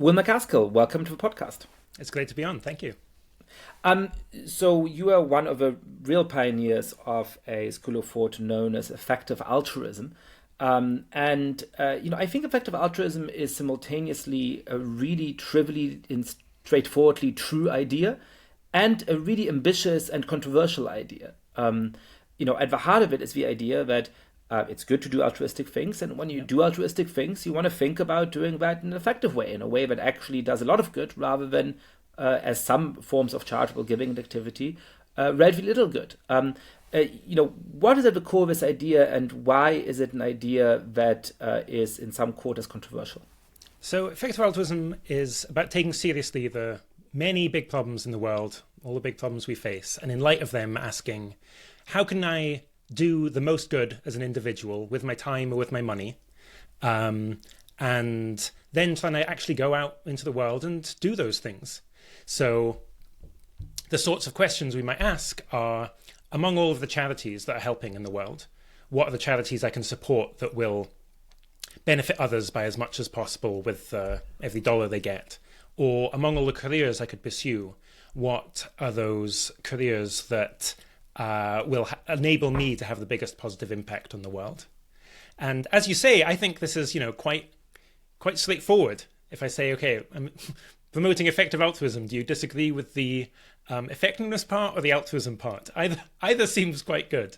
Will MacAskill, welcome to the podcast. It's great to be on. Thank you. So you are one of the real pioneers of a school of thought known as effective altruism. I think effective altruism is simultaneously a really trivially and straightforwardly true idea and a really ambitious and controversial idea. At the heart of it is the idea that it's good to do altruistic things. And when you do altruistic things, you want to think about doing that in an effective way, in a way that actually does a lot of good rather than, as some forms of charitable giving and activity, relatively little good. What is at the core of this idea, and why is it an idea that is in some quarters controversial? So effective altruism is about taking seriously the many big problems in the world, all the big problems we face, and in light of them asking, how can I do the most good as an individual with my time or with my money, and then trying to actually go out into the world and do those things. So the sorts of questions we might ask are, among all of the charities that are helping in the world, what are the charities I can support that will benefit others by as much as possible with every dollar they get? Or among all the careers I could pursue, what are those careers that will enable me to have the biggest positive impact on the world? And as you say, I think this is, quite straightforward. If I say, okay, I'm promoting effective altruism, do you disagree with the effectiveness part or the altruism part? Either seems quite good.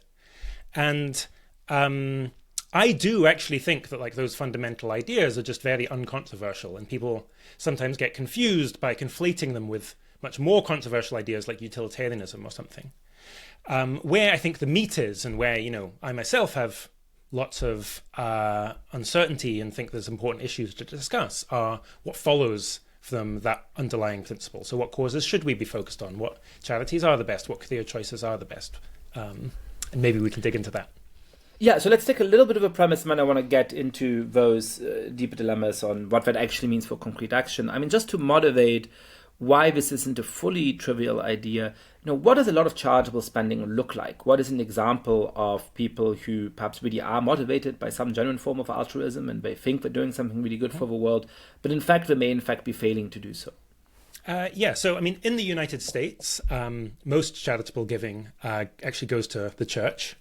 And I do actually think that those fundamental ideas are just very uncontroversial, and people sometimes get confused by conflating them with much more controversial ideas like utilitarianism or something. Where I think the meat is, and where, I myself have lots of uncertainty and think there's important issues to discuss, are what follows from that underlying principle. So what causes should we be focused on? What charities are the best? What career choices are the best? And maybe we can dig into that. Yeah, so let's take a little bit of a premise, and then I want to get into those deeper dilemmas on what that actually means for concrete action. I mean, just to motivate why this isn't a fully trivial idea, what does a lot of charitable spending look like? What is an example of people who perhaps really are motivated by some genuine form of altruism and they think they're doing something really good for the world, but in fact they may in fact be failing to do so? So, in the United States, most charitable giving actually goes to the church.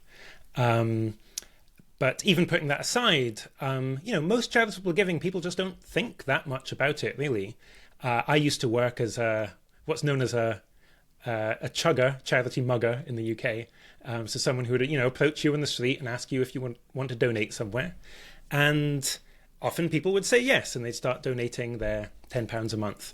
But even putting that aside, most charitable giving, people just don't think that much about it, really. I used to work as what's known as a chugger, charity mugger in the UK. So someone who would, approach you in the street and ask you if you want to donate somewhere. And often people would say yes, and they'd start donating their £10 a month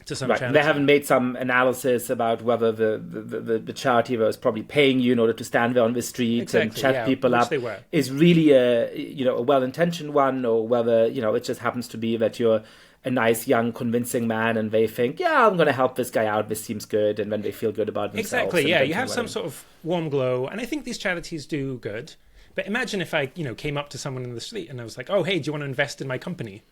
to some charity. They haven't made some analysis about whether the charity that was probably paying you in order to stand there on the street and chat people up is really a well-intentioned one, or whether, it just happens to be that you're a nice, young, convincing man, and they think, I'm going to help this guy out, this seems good, and then they feel good about themselves. Exactly, you have some sort of warm glow, and I think these charities do good. But imagine if I, came up to someone in the street and I was like, oh, hey, do you want to invest in my company?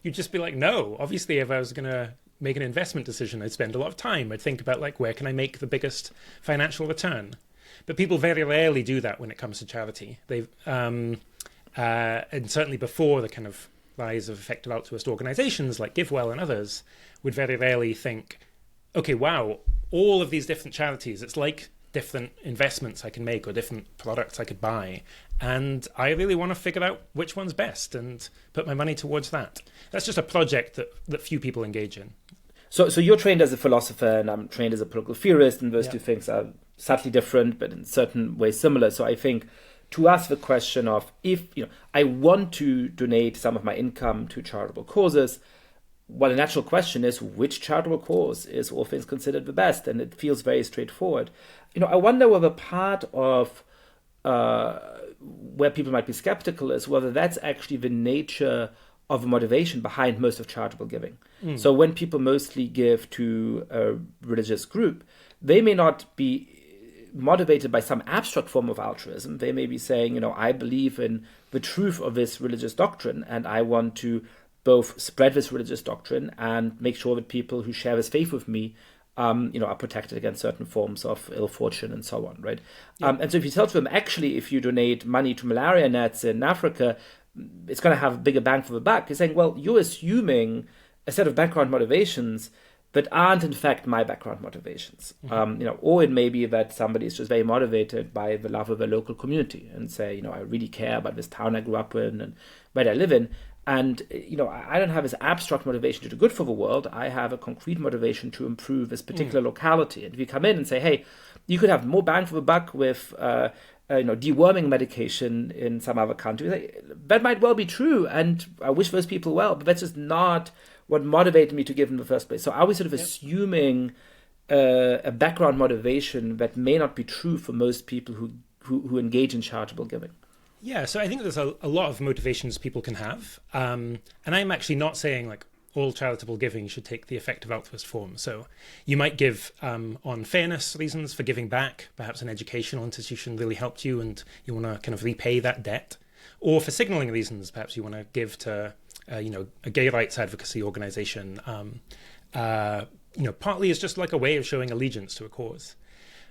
You'd just be like, no. Obviously, if I was going to make an investment decision, I'd spend a lot of time. I'd think about, where can I make the biggest financial return? But people very rarely do that when it comes to charity. They've, and certainly before the kind of rise of effective altruist organizations like GiveWell and others, would very rarely think, okay, wow, all of these different charities, it's like different investments I can make or different products I could buy. And I really want to figure out which one's best and put my money towards that. That's just a project that few people engage in. So you're trained as a philosopher, and I'm trained as a political theorist, and those two things are subtly different, but in certain ways similar. So I think to ask the question of, if I want to donate some of my income to charitable causes, well, the natural question is, which charitable cause is, all things considered, the best? And it feels very straightforward. I wonder whether part of where people might be skeptical is whether that's actually the nature of the motivation behind most of charitable giving. So when people mostly give to a religious group, they may not be motivated by some abstract form of altruism. They may be saying, I believe in the truth of this religious doctrine, and I want to both spread this religious doctrine and make sure that people who share this faith with me, are protected against certain forms of ill fortune and so on, right? Yeah. And so if you tell to them, actually, if you donate money to malaria nets in Africa, it's going to have a bigger bang for the buck. You're saying, well, you're assuming a set of background motivations that aren't in fact my background motivations. Or it may be that somebody is just very motivated by the love of a local community and say, I really care about this town I grew up in and where I live in. And, I don't have this abstract motivation to do good for the world. I have a concrete motivation to improve this particular locality. And if you come in and say, hey, you could have more bang for the buck with, deworming medication in some other country, that might well be true. And I wish those people well, but that's just not what motivated me to give in the first place. So are we sort of assuming a background motivation that may not be true for most people who engage in charitable giving? Yeah, so I think there's a lot of motivations people can have. And I'm actually not saying like all charitable giving should take the effect of altruist form. So you might give on fairness reasons for giving back. Perhaps an educational institution really helped you and you want to kind of repay that debt. Or for signaling reasons, perhaps you want to give to a gay rights advocacy organization, partly is just like a way of showing allegiance to a cause.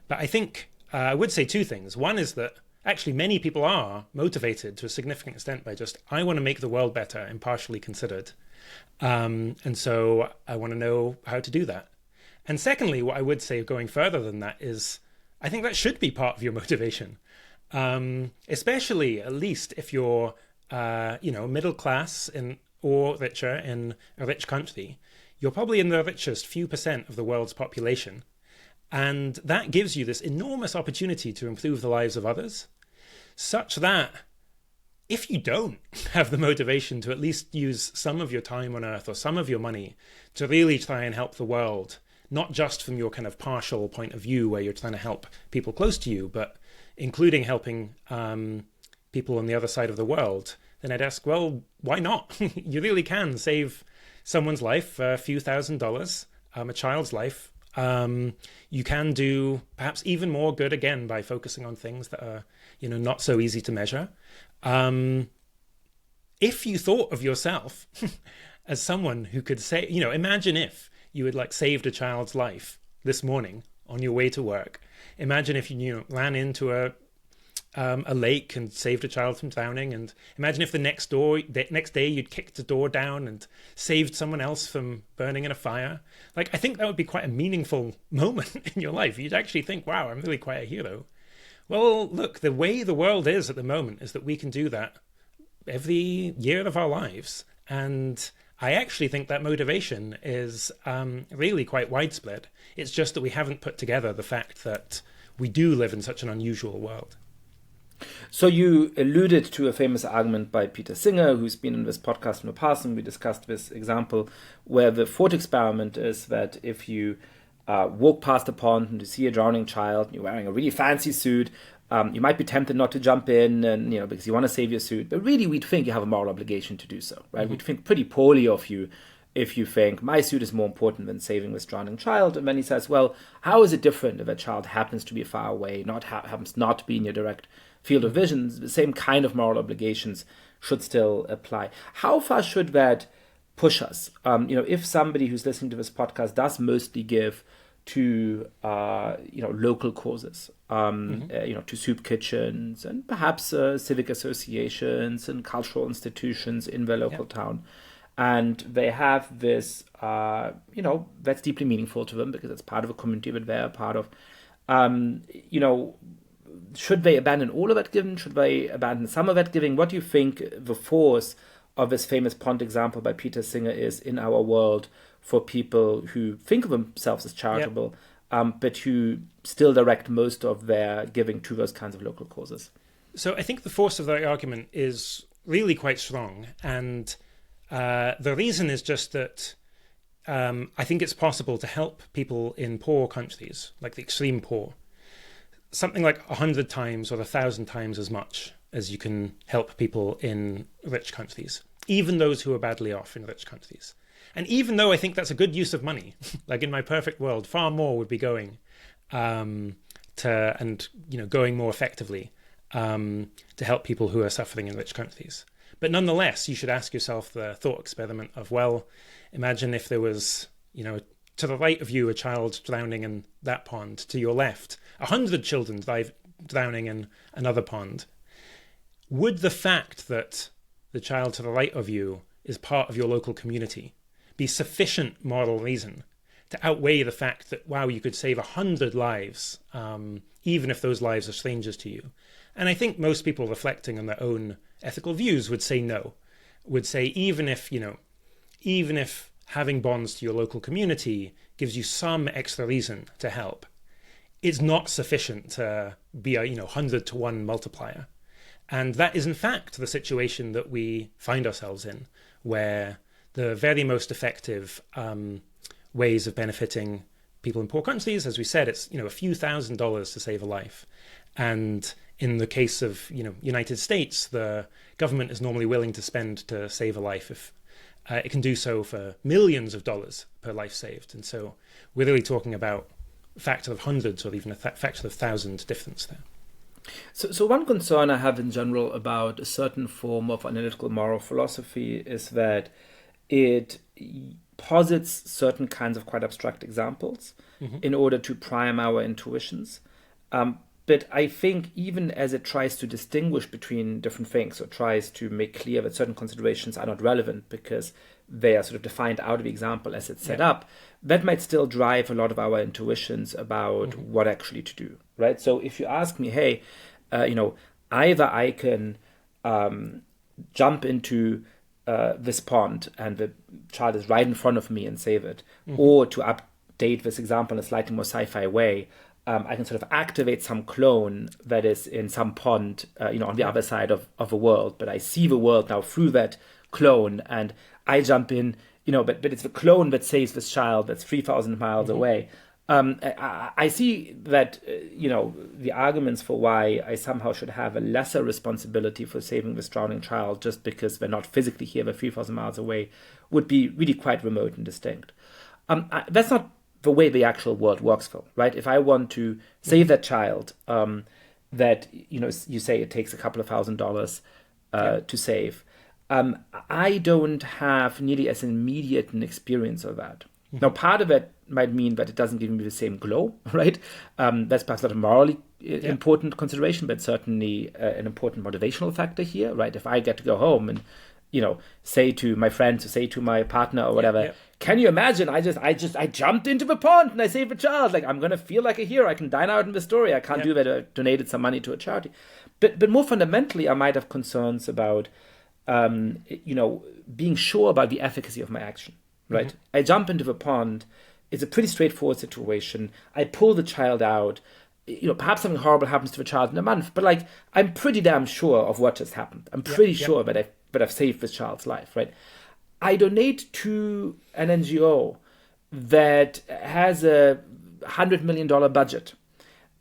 But I think I would say two things. One is that actually many people are motivated to a significant extent by just, I want to make the world better, impartially considered. And so I want to know how to do that. And secondly, what I would say going further than that is, I think that should be part of your motivation. Especially, at least if you're middle class or richer in a rich country, you're probably in the richest few % of the world's population. And that gives you this enormous opportunity to improve the lives of others, such that if you don't have the motivation to at least use some of your time on Earth or some of your money to really try and help the world, not just from your kind of partial point of view where you're trying to help people close to you, but including helping people on the other side of the world, then I'd ask, well, why not? You really can save someone's life for a few $1,000s, a child's life. You can do perhaps even more good again by focusing on things that are, not so easy to measure. If you thought of yourself as someone who could say, imagine if you had like saved a child's life this morning on your way to work. Imagine if you ran into a lake and saved a child from drowning, and imagine if the next day you'd kicked the door down and saved someone else from burning in a fire. Like, I think that would be quite a meaningful moment in your life. You'd actually think, wow, I'm really quite a hero. Well, look, the way the world is at the moment is that we can do that every year of our lives. And I actually think that motivation is really quite widespread. It's just that we haven't put together the fact that we do live in such an unusual world. So you alluded to a famous argument by Peter Singer, who's been in this podcast in the past, and we discussed this example where the thought experiment is that if you walk past a pond and you see a drowning child, and you're wearing a really fancy suit, you might be tempted not to jump in, and because you want to save your suit. But really, we'd think you have a moral obligation to do so, right? Mm-hmm. We'd think pretty poorly of you if you think my suit is more important than saving this drowning child. And then he says, well, how is it different if a child happens to be far away, happens not to be in your direct field of vision? The same kind of moral obligations should still apply. How far should that push us? If somebody who's listening to this podcast does mostly give to local causes, to soup kitchens and perhaps civic associations and cultural institutions in their local town, and they have this, that's deeply meaningful to them because it's part of a community that they're a part of. Should they abandon all of that giving? Should they abandon some of that giving? What do you think the force of this famous pond example by Peter Singer is in our world for people who think of themselves as charitable, but who still direct most of their giving to those kinds of local causes? So I think the force of that argument is really quite strong. And the reason is just that I think it's possible to help people in poor countries, like the extreme poor, something like 100 times or 1,000 times as much as you can help people in rich countries, even those who are badly off in rich countries. And even though I think that's a good use of money, like in my perfect world, far more would be going going more effectively to help people who are suffering in rich countries. But nonetheless, you should ask yourself the thought experiment of, well, imagine if there was, to the right of you, a child drowning in that pond, to your left, 100 children drowning in another pond. Would the fact that the child to the right of you is part of your local community be sufficient moral reason to outweigh the fact that, wow, you could save 100 lives, even if those lives are strangers to you. And I think most people reflecting on their own ethical views would say no, would say even if having bonds to your local community gives you some extra reason to help, it's not sufficient to be a 100 to 1 multiplier. And that is in fact the situation that we find ourselves in, where the very most effective ways of benefiting people in poor countries, as we said, it's a few $1,000s to save a life. And in the case of United States, the government is normally willing to spend to save a life if it can do so for millions of dollars per life saved. And so we're really talking about a factor of hundreds or even a factor of 1,000 difference there. So one concern I have in general about a certain form of analytical moral philosophy is that it posits certain kinds of quite abstract examples in order to prime our intuitions. But I think even as it tries to distinguish between different things or tries to make clear that certain considerations are not relevant because they are sort of defined out of the example as it's set up, that might still drive a lot of our intuitions about what actually to do, right? So if you ask me, hey, either I can jump into this pond and the child is right in front of me and save it, or to update this example in a slightly more sci-fi way, I can sort of activate some clone that is in some pond, on the other side of the world, but I see the world now through that clone and I jump in, but it's the clone that saves this child that's 3,000 miles away. I see that, the arguments for why I somehow should have a lesser responsibility for saving this drowning child just because they're not physically here, they're 3,000 miles away, would be really quite remote and distinct. That's not the way the actual world works, Phil, right? If I want to save that child, that, you say it takes a couple of $1,000s to save, I don't have nearly as immediate an experience of that. Now, part of it might mean that it doesn't give me the same glow, right? That's perhaps not a morally important consideration, but certainly an important motivational factor here, right? If I get to go home and, say to my friends or say to my partner or whatever, can you imagine? I jumped into the pond and I saved a child. Like, I'm going to feel like a hero. I can dine out in the story. I can't do that. I donated some money to a charity. But more fundamentally, I might have concerns about, being sure about the efficacy of my action. Right, I jump into the pond. It's a pretty straightforward situation. I pull the child out. Perhaps something horrible happens to the child in a month, but I'm pretty damn sure of what just happened. I'm pretty sure that I've saved this child's life. Right, I donate to an NGO that has a $100 million budget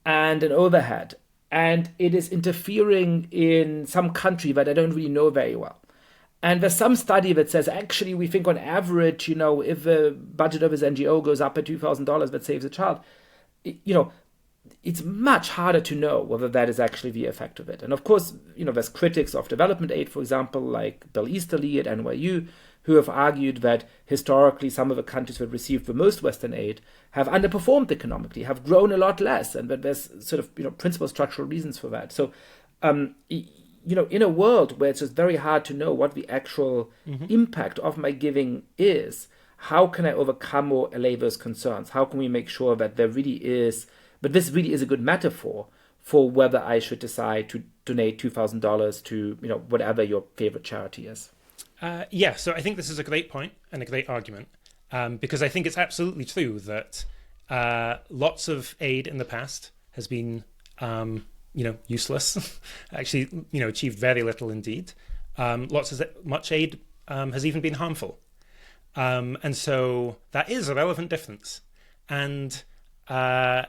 and an overhead, and it is interfering in some country that I don't really know very well. And there's some study that says, actually, we think on average, if the budget of his NGO goes up by $2,000, that saves a child. It's much harder to know whether that is actually the effect of it. And of course, there's critics of development aid, for example, like Bill Easterly at NYU, who have argued that historically some of the countries that received the most Western aid have underperformed economically, have grown a lot less, and that there's sort of, principal structural reasons for that. So, in a world where it's just very hard to know what the actual impact of my giving is, how can I overcome or allay those concerns? How can we make sure that this really is a good metaphor for whether I should decide to donate $2,000 to, whatever your favorite charity is? So I think this is a great point and a great argument, because I think it's absolutely true that lots of aid in the past has been useless, actually, achieved very little indeed. Much aid has even been harmful. And so that is a relevant difference. And I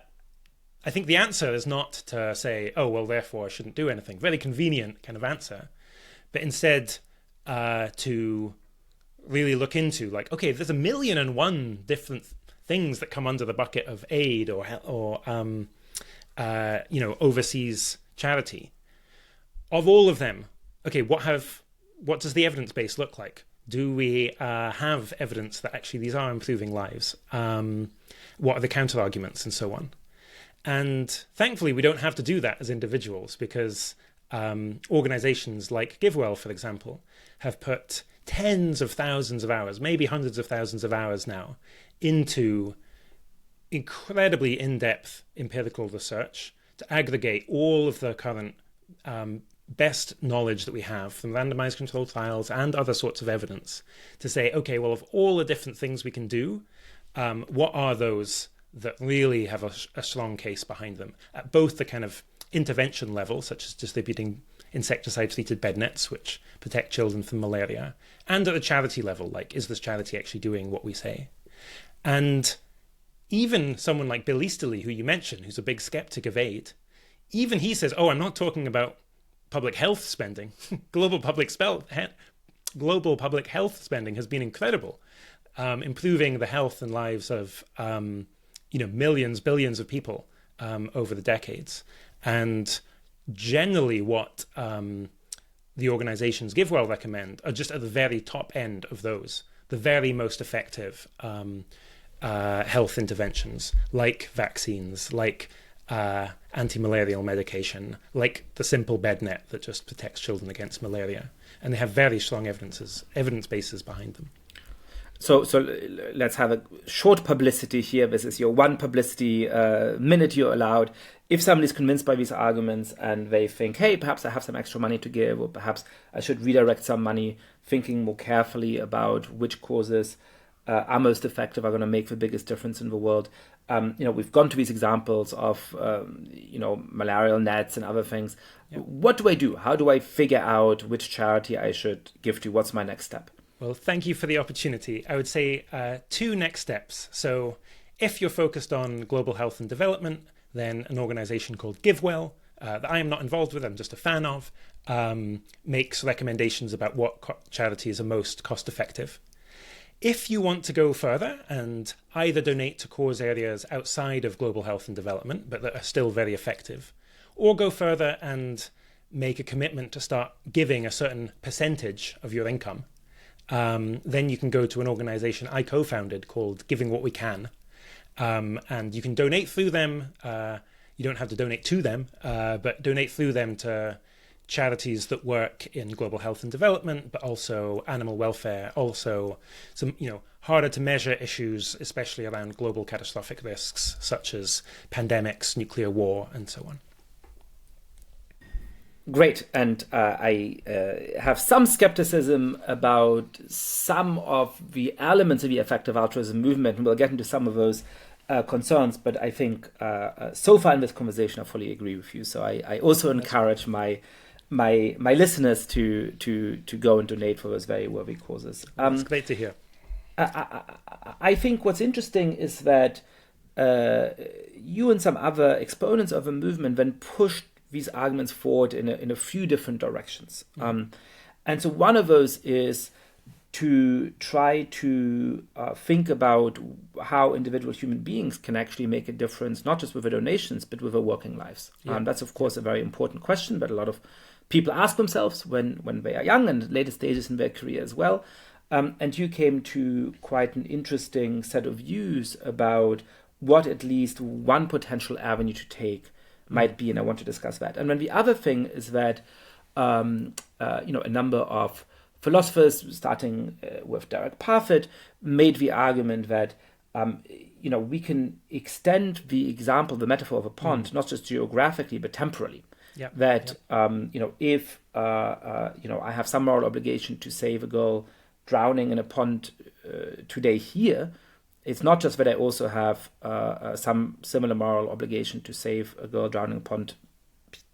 think the answer is not to say, oh, well, therefore I shouldn't do anything. Very convenient kind of answer. But instead to really look into, okay, there's 1,000,001 different things that come under the bucket of aid or overseas charity. Of all of them, okay, what does the evidence base look like? Do we have evidence that actually these are improving lives? What are the counter arguments and so on? And thankfully, we don't have to do that as individuals because organizations like GiveWell, for example, have put tens of thousands of hours, maybe hundreds of thousands of hours now, into incredibly in-depth empirical research to aggregate all of the current best knowledge that we have from randomized controlled trials and other sorts of evidence to say, okay, well, of all the different things we can do, what are those that really have a strong case behind them at both the kind of intervention level, such as distributing insecticide-treated bed nets, which protect children from malaria, and at the charity level, like, is this charity actually doing what we say? And even someone like Bill Easterly, who you mentioned, who's a big skeptic of aid, even he says, oh, I'm not talking about public health spending. Global public health spending has been incredible, improving the health and lives of millions, billions of people over the decades. And generally what the organizations GiveWell recommend are just at the very top end of those, the very most effective health interventions, like vaccines, like anti-malarial medication, like the simple bed net that just protects children against malaria. And they have very strong evidence bases behind them. So let's have a short publicity here. This is your one publicity minute you're allowed. If somebody's convinced by these arguments and they think, hey, perhaps I have some extra money to give, or perhaps I should redirect some money, thinking more carefully about which causes are most effective, are going to make the biggest difference in the world. We've gone to these examples of, malarial nets and other things. Yep. What do I do? How do I figure out which charity I should give to? What's my next step? Well, thank you for the opportunity. I would say two next steps. So if you're focused on global health and development, then an organization called GiveWell, that I am not involved with, I'm just a fan of, makes recommendations about what charities are most cost effective. If you want to go further and either donate to cause areas outside of global health and development, but that are still very effective, or go further and make a commitment to start giving a certain percentage of your income, then you can go to an organization I co-founded called Giving What We Can. And you can donate through them. You don't have to donate to them, but donate through them to charities that work in global health and development, but also animal welfare, also some, harder to measure issues, especially around global catastrophic risks, such as pandemics, nuclear war, and so on. Great. And I have some skepticism about some of the elements of the effective altruism movement, and we'll get into some of those concerns. But I think so far in this conversation, I fully agree with you. So I also encourage my listeners to go and donate for those very worthy causes. It's great to hear. I think what's interesting is that you and some other exponents of the movement then pushed these arguments forward in a few different directions. And so one of those is to try to think about how individual human beings can actually make a difference, not just with their donations, but with their working lives. Yeah. That's, of course, a very important question that a lot of people ask themselves when they are young and later stages in their career as well. And you came to quite an interesting set of views about what at least one potential avenue to take might be, and I want to discuss that. And then the other thing is that, a number of philosophers, starting with Derek Parfit, made the argument that, we can extend the example, the metaphor of a pond, not just geographically, but temporally. Yep. That, if, I have some moral obligation to save a girl drowning in a pond today here, it's not just that I also have some similar moral obligation to save a girl drowning in a pond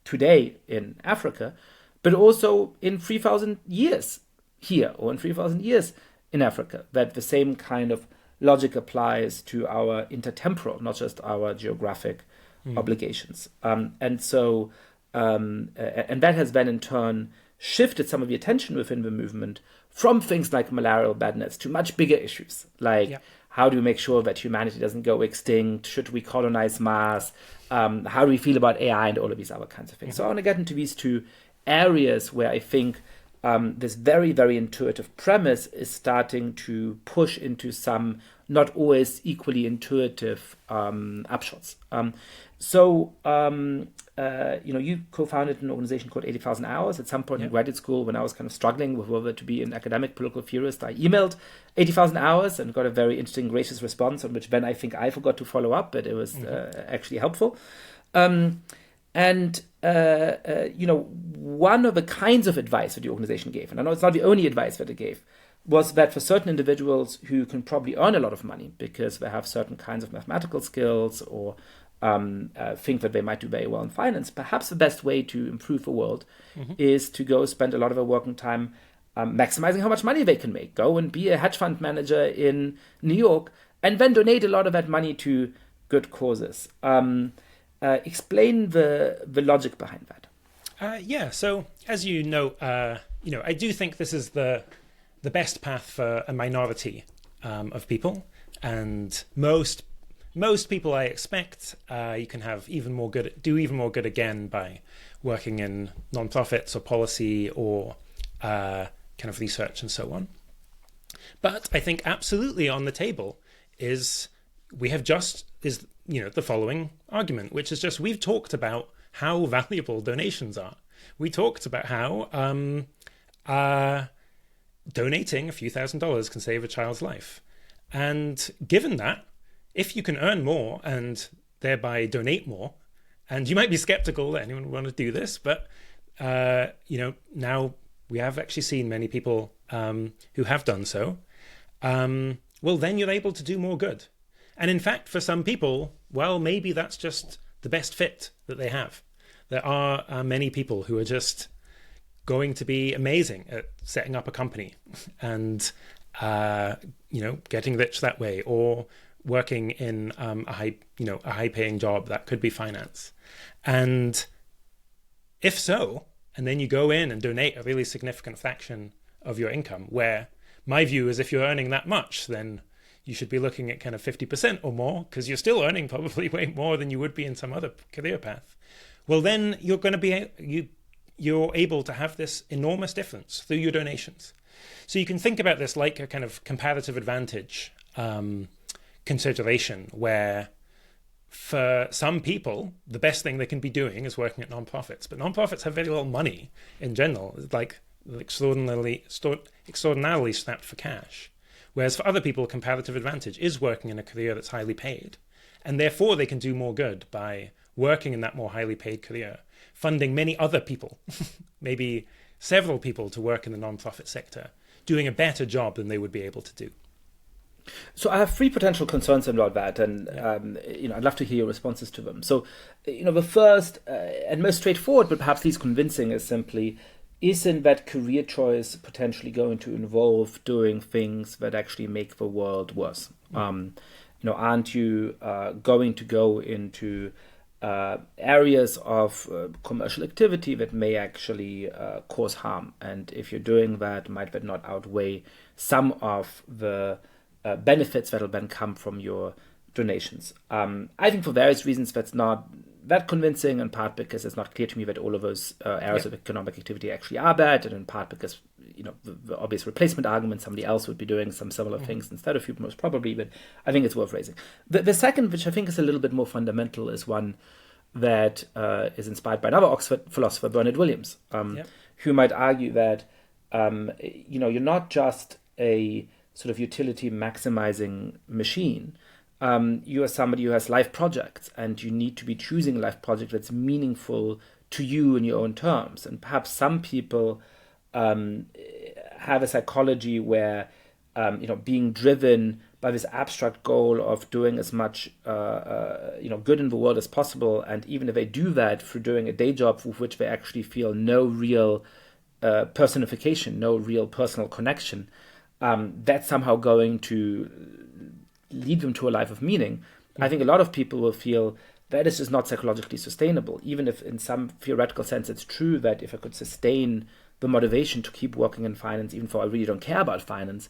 today in Africa, but also in 3,000 years here or in 3,000 years in Africa, that the same kind of logic applies to our intertemporal, not just our geographic obligations. And that has then in turn shifted some of the attention within the movement from things like malarial bed nets to much bigger issues, like how do we make sure that humanity doesn't go extinct? Should we colonize Mars? How do we feel about AI and all of these other kinds of things? So I want to get into these two areas where I think this very, very intuitive premise is starting to push into some not always equally intuitive upshots. You co-founded an organization called 80,000 Hours. At some point in graduate school, when I was kind of struggling with whether to be an academic political theorist, I emailed 80,000 Hours and got a very interesting, gracious response, on which then I think I forgot to follow up, but it was actually helpful. One of the kinds of advice that the organization gave, and I know it's not the only advice that it gave, was that for certain individuals who can probably earn a lot of money because they have certain kinds of mathematical skills or think that they might do very well in finance, perhaps the best way to improve the world is to go spend a lot of their working time maximizing how much money they can make. Go and be a hedge fund manager in New York and then donate a lot of that money to good causes. Explain the logic behind that. So as you know, I do think this is the best path for a minority of people, and most people, I expect, you can have do even more good again by working in non-profits or policy or kind of research and so on. But I think absolutely on the table is the following argument, which is just we've talked about how valuable donations are. We talked about how donating a few $1,000s can save a child's life. And given that, if you can earn more and thereby donate more, and you might be skeptical that anyone would want to do this, but now we have actually seen many people who have done so, well, then you're able to do more good. And in fact, for some people, well, maybe that's just the best fit that they have. There are many people who are just going to be amazing at setting up a company and, getting rich that way, or working in a high-paying job that could be finance. And if so, and then you go in and donate a really significant fraction of your income, where my view is if you're earning that much, then you should be looking at kind of 50% or more, because you're still earning probably way more than you would be in some other career path. Well, then you're going to be you're able to have this enormous difference through your donations. So you can think about this like a kind of comparative advantage consideration, where for some people, the best thing they can be doing is working at nonprofits. But nonprofits have very little money in general, like extraordinarily strapped for cash. Whereas for other people, comparative advantage is working in a career that's highly paid. And therefore, they can do more good by working in that more highly paid career, funding many other people, maybe several people, to work in the nonprofit sector, doing a better job than they would be able to do. So I have three potential concerns about that, and I'd love to hear your responses to them. So, the first and most straightforward, but perhaps least convincing, is simply, isn't that career choice potentially going to involve doing things that actually make the world worse? Aren't you going to go into areas of commercial activity that may actually cause harm? And if you're doing that, might that not outweigh some of the benefits that will then come from your donations? I think for various reasons that's not that convincing, in part because it's not clear to me that all of those areas of economic activity actually are bad, and in part because the obvious replacement argument, somebody else would be doing some similar things instead of you, most probably, but I think it's worth raising. The second, which I think is a little bit more fundamental, is one that is inspired by another Oxford philosopher, Bernard Williams, who might argue that you're not just a sort of utility maximizing machine. You are somebody who has life projects, and you need to be choosing a life project that's meaningful to you in your own terms. And perhaps some people have a psychology where being driven by this abstract goal of doing as much good in the world as possible, and even if they do that through doing a day job with which they actually feel no real personification, no real personal connection, that's somehow going to lead them to a life of meaning. I think a lot of people will feel that is just not psychologically sustainable, even if in some theoretical sense it's true that if I could sustain the motivation to keep working in finance, even though I really don't care about finance,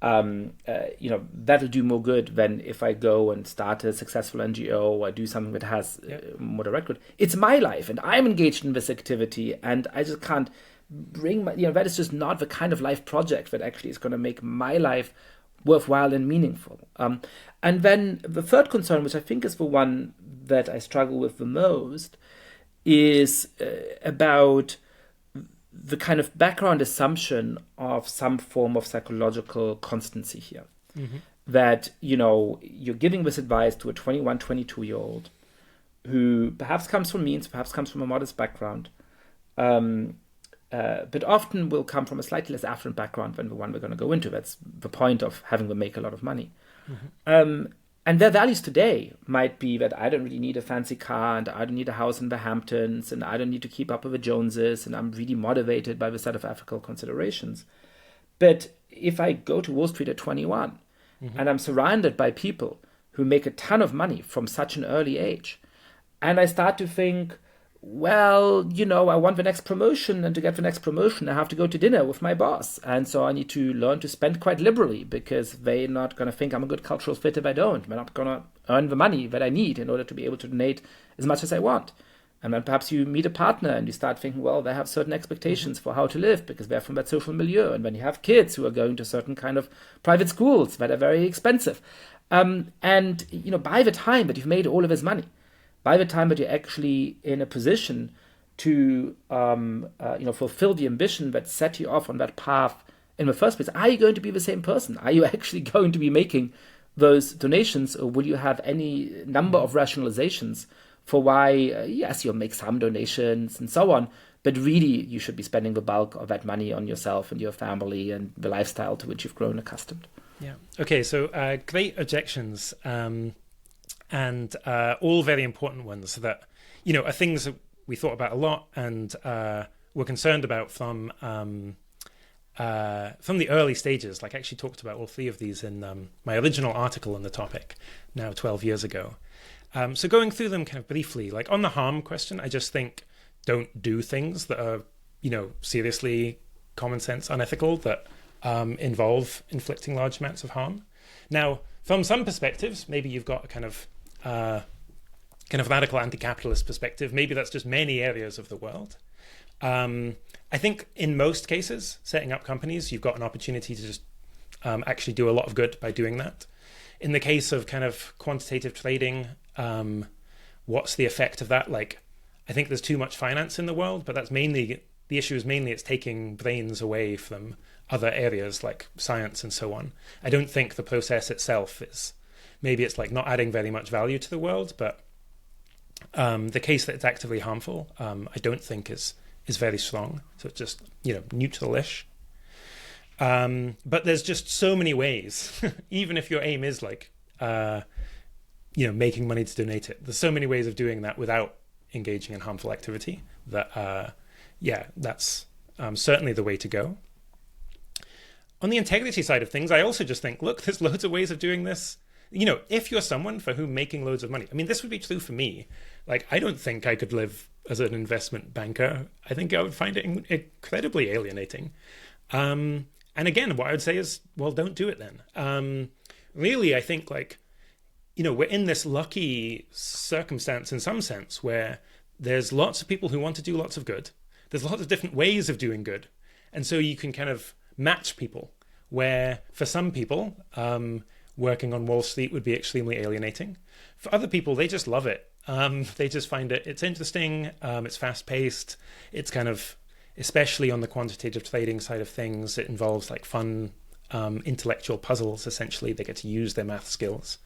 that'll do more good than if I go and start a successful NGO or do something that has more direct good. It's my life, and I'm engaged in this activity, and I just can't bring my, that is just not the kind of life project that actually is going to make my life worthwhile and meaningful. And then the third concern, which I think is the one that I struggle with the most, is about the kind of background assumption of some form of psychological constancy here. Mm-hmm. That, you're giving this advice to a 21, 22-year-old who perhaps comes from means, perhaps comes from a modest background, but often will come from a slightly less affluent background than the one we're going to go into. That's the point of having them make a lot of money. Mm-hmm. And their values today might be that I don't really need a fancy car, and I don't need a house in the Hamptons, and I don't need to keep up with the Joneses, and I'm really motivated by the set of ethical considerations. But if I go to Wall Street at 21, mm-hmm. and I'm surrounded by people who make a ton of money from such an early age, and I start to think, well, I want the next promotion, and to get the next promotion, I have to go to dinner with my boss. And so I need to learn to spend quite liberally, because they're not going to think I'm a good cultural fit if I don't. They're not going to earn the money that I need in order to be able to donate as much as I want. And then perhaps you meet a partner and you start thinking, well, they have certain expectations for how to live because they're from that social milieu. And then you have kids who are going to certain kind of private schools that are very expensive. And, by the time that you've made all of this money, by the time that you're actually in a position to, fulfill the ambition that set you off on that path in the first place, are you going to be the same person? Are you actually going to be making those donations, or will you have any number of rationalizations for why, yes, you'll make some donations and so on, but really you should be spending the bulk of that money on yourself and your family and the lifestyle to which you've grown accustomed? Yeah. Okay, so great objections. And all very important ones that, are things that we thought about a lot and were concerned about from the early stages. Like I actually talked about all three of these in my original article on the topic, now 12 years ago. So going through them kind of briefly, like on the harm question, I just think don't do things that are, seriously common sense unethical that involve inflicting large amounts of harm. Now, from some perspectives, maybe you've got a kind of radical anti-capitalist perspective. Maybe that's just many areas of the world. I think in most cases, setting up companies, you've got an opportunity to just actually do a lot of good by doing that. In the case of kind of quantitative trading, what's the effect of that? Like, I think there's too much finance in the world, but that's mainly, the issue is mainly it's taking brains away from other areas like science and so on. I don't think the process itself is, maybe it's like not adding very much value to the world, but the case that it's actively harmful, I don't think is very strong. So it's just, neutral-ish. But there's just so many ways, even if your aim is like, making money to donate it, there's so many ways of doing that without engaging in harmful activity that, that's certainly the way to go. On the integrity side of things, I also just think, look, there's loads of ways of doing this. If you're someone for whom making loads of money, I mean, this would be true for me. Like, I don't think I could live as an investment banker. I think I would find it incredibly alienating. And again, what I would say is, well, don't do it then. Really, I think we're in this lucky circumstance in some sense where there's lots of people who want to do lots of good. There's lots of different ways of doing good. And so you can kind of match people where for some people, working on Wall Street would be extremely alienating. For other people, they just love it. They just find it's interesting. It's fast paced. It's kind of, especially on the quantitative trading side of things, it involves like fun, intellectual puzzles. Essentially, they get to use their math skills.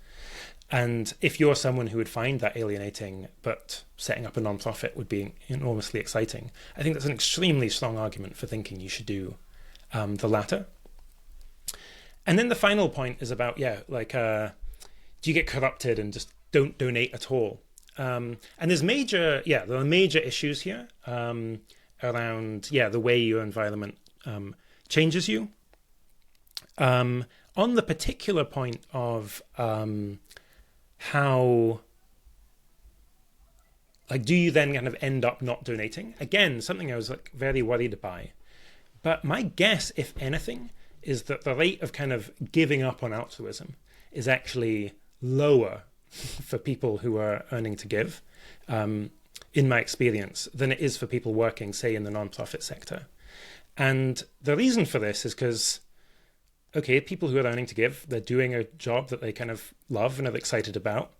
And if you're someone who would find that alienating, but setting up a nonprofit would be enormously exciting, I think that's an extremely strong argument for thinking you should do the latter. And then the final point is about, do you get corrupted and just don't donate at all? And there are major issues here around, the way your environment changes you. On the particular point of how, do you then kind of end up not donating? Again, something I was very worried by. But my guess, if anything, is that the rate of kind of giving up on altruism is actually lower for people who are earning to give, in my experience, than it is for people working, say, in the nonprofit sector. And the reason for this is because, okay, people who are learning to give, they're doing a job that they kind of love and are excited about.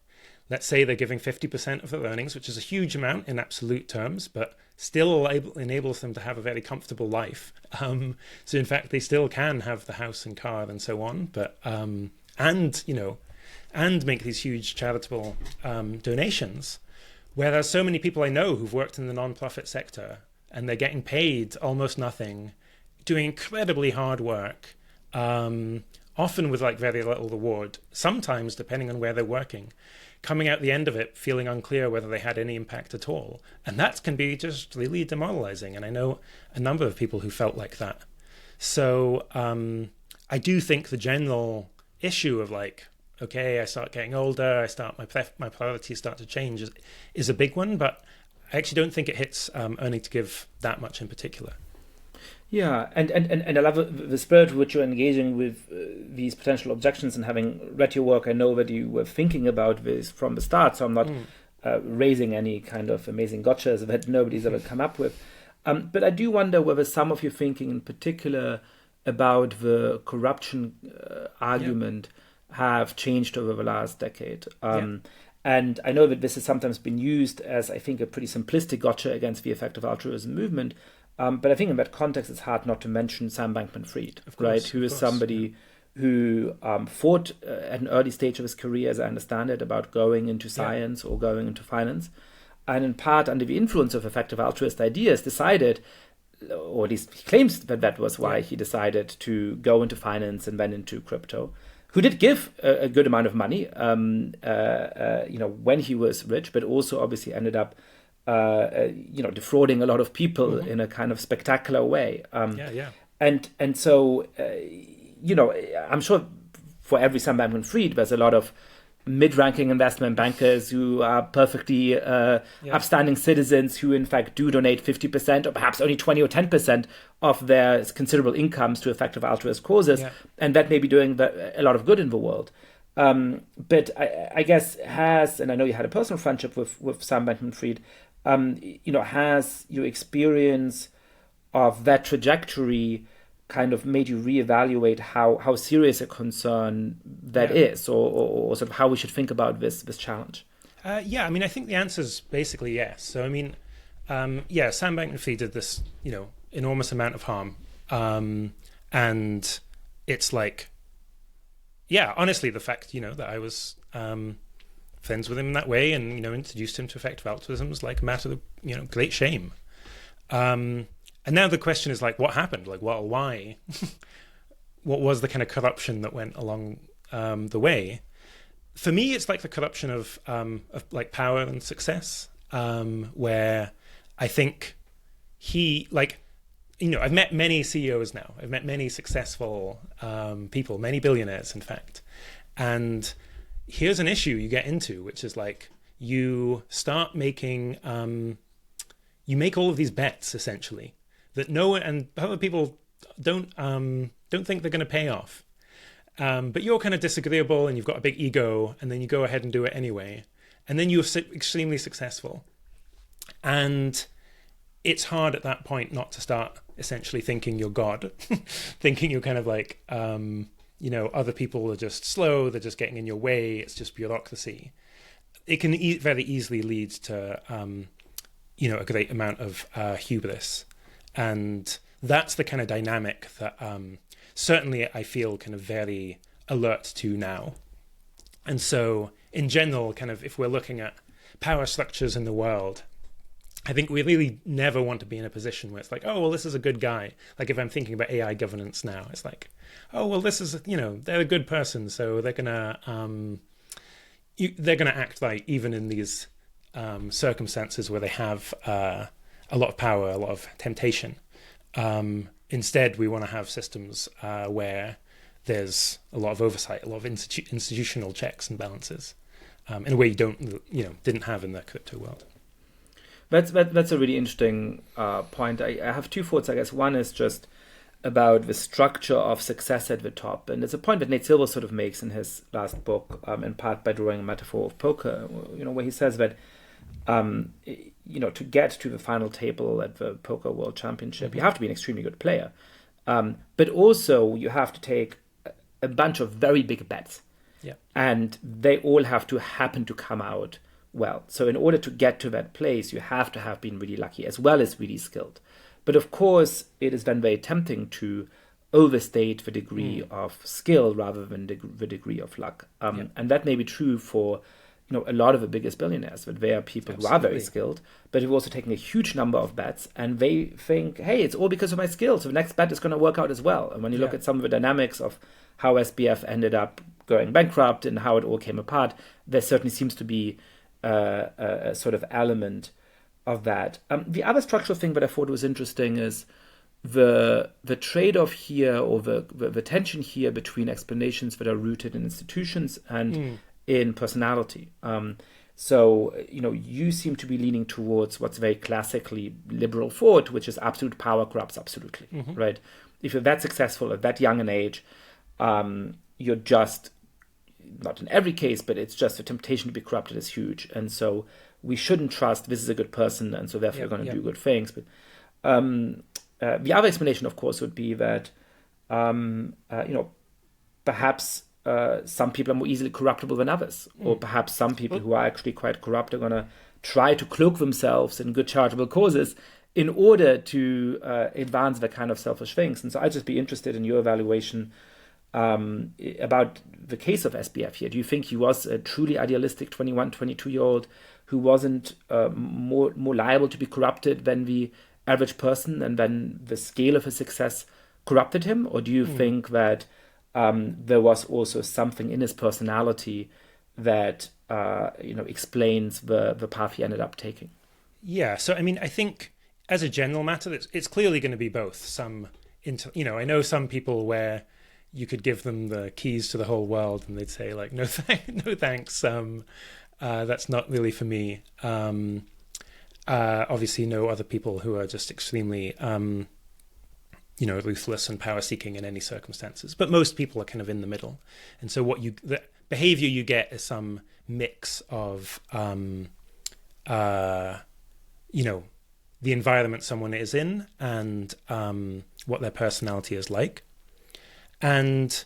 Let's say they're giving 50% of their earnings, which is a huge amount in absolute terms, but still enables them to have a very comfortable life. So in fact, they still can have the house and car and so on, but and make these huge charitable donations. Whereas so many people I know who've worked in the non-profit sector and they're getting paid almost nothing, doing incredibly hard work, often with like very little reward, sometimes depending on where they're working, coming out the end of it feeling unclear whether they had any impact at all. And that can be just really demoralizing. And I know a number of people who felt like that. So I do think the general issue of like, okay, I start getting older, my priorities start to change is a big one, but I actually don't think it hits earning to give that much in particular. Yeah, and I love the spirit with which you're engaging with these potential objections, and having read your work, I know that you were thinking about this from the start, so I'm not raising any kind of amazing gotchas that nobody's ever come up with. But I do wonder whether some of your thinking in particular about the corruption argument have changed over the last decade. And I know that this has sometimes been used as, I think, a pretty simplistic gotcha against the effective altruism movement. But I think in that context, it's hard not to mention Sam Bankman-Fried, right? Who is somebody who fought at an early stage of his career, as I understand it, about going into science or going into finance. And in part, under the influence of effective altruist ideas, decided, or at least he claims that that was why he decided to go into finance and then into crypto. Who did give a good amount of money, when he was rich, but also obviously ended up defrauding a lot of people in a kind of spectacular way. And so, I'm sure for every Sam Bankman-Fried, there's a lot of mid-ranking investment bankers who are perfectly upstanding citizens who, in fact, do donate 50% or perhaps only 20 or 10% of their considerable incomes to effective altruist causes, and that may be doing a lot of good in the world. But I guess and I know you had a personal friendship with Sam Bankman-Fried, has your experience of that trajectory kind of made you reevaluate how serious a concern that is, or sort of how we should think about this challenge? I mean, I think the answer is basically yes. So, I mean, Sam Bankman-Fried did this, enormous amount of harm. And it's like, honestly, the fact, that I was friends with him in that way and, introduced him to effective altruism was like a matter of, great shame. And now the question is like, what happened? Like, why? What was the kind of corruption that went along the way? For me, it's like the corruption of like power and success, where I think I've met many CEOs now. I've met many successful people, many billionaires, in fact. And here's an issue you get into, which is like you start making, you make all of these bets essentially that and other people don't think they're going to pay off. But you're kind of disagreeable and you've got a big ego, and then you go ahead and do it anyway. And then you're extremely successful. And it's hard at that point not to start essentially thinking you're God, thinking you're kind of like, other people are just slow, they're just getting in your way, it's just bureaucracy. It can very easily lead to, a great amount of hubris. And that's the kind of dynamic that certainly I feel kind of very alert to now. And so in general, kind of if we're looking at power structures in the world, I think we really never want to be in a position where it's like, oh, well, this is a good guy. Like if I'm thinking about AI governance now, it's like, oh, well, this is, they're a good person. So they're going to act like even in these circumstances where they have a lot of power, a lot of temptation. Instead, we want to have systems where there's a lot of oversight, a lot of institutional checks and balances, in a way you didn't have in the crypto world. That's a really interesting point. I have two thoughts, I guess. One is just about the structure of success at the top, and it's a point that Nate Silver sort of makes in his last book, in part by drawing a metaphor of poker, where he says that to get to the final table at the Poker World Championship, you have to be an extremely good player. But also you have to take a bunch of very big bets. Yeah. And they all have to happen to come out well. So in order to get to that place, you have to have been really lucky as well as really skilled. But of course, it is then very tempting to overstate the degree of skill rather than the degree of luck. And that may be true for a lot of the biggest billionaires, that they are people who are very skilled, but who've also taken a huge number of bets, and they think, hey, it's all because of my skills, so the next bet is going to work out as well. And when you look at some of the dynamics of how SBF ended up going bankrupt and how it all came apart, there certainly seems to be a sort of element of that. The other structural thing that I thought was interesting is the trade-off here, or the tension here between explanations that are rooted in institutions and in personality. So you seem to be leaning towards what's very classically liberal thought, which is absolute power corrupts absolutely, right? If you're that successful at that young an age, you're just, not in every case, but it's just the temptation to be corrupted is huge. And so we shouldn't trust this is a good person, and so therefore you're going to do good things. But the other explanation, of course, would be that, perhaps some people are more easily corruptible than others, or perhaps some people who are actually quite corrupt are going to try to cloak themselves in good charitable causes in order to advance that kind of selfish things. And so I'd just be interested in your evaluation about the case of SBF here. Do you think he was a truly idealistic 21, 22-year-old who wasn't more liable to be corrupted than the average person, and then the scale of his success corrupted him? Or do you think that there was also something in his personality that explains the path he ended up taking? Yeah, so I mean, I think as a general matter, it's clearly going to be both. I know some people where you could give them the keys to the whole world and they'd say like, no thanks, that's not really for me. Obviously know other people who are just extremely ruthless and power-seeking in any circumstances. But most people are kind of in the middle. And so the behavior you get is some mix of, the environment someone is in and what their personality is like. And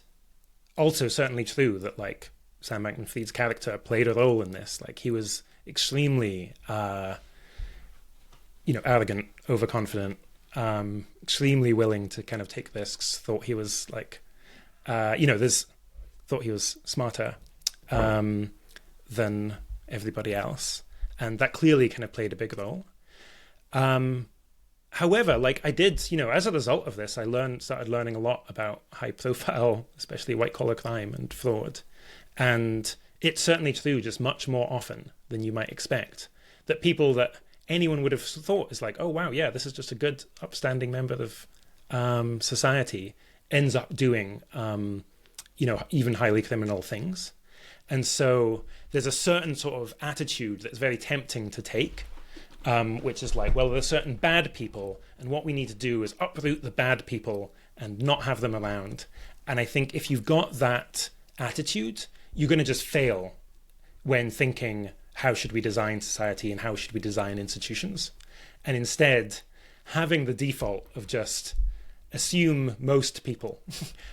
also certainly true that, like, Sam Bankman-Fried's character played a role in this. Like, he was extremely, arrogant, overconfident, extremely willing to kind of take risks, thought he was like, thought he was smarter than everybody else. And that clearly kind of played a big role. However, like I did, as a result of this, I started learning a lot about high profile, especially white collar crime and fraud. And it's certainly true just much more often than you might expect that people that anyone would have thought is like, oh, wow, yeah, this is just a good, upstanding member of society, ends up doing, even highly criminal things. And so there's a certain sort of attitude that's very tempting to take, which is like, well, there's certain bad people, and what we need to do is uproot the bad people and not have them around. And I think if you've got that attitude, you're going to just fail when thinking, how should we design society and how should we design institutions? And instead, having the default of just assume most people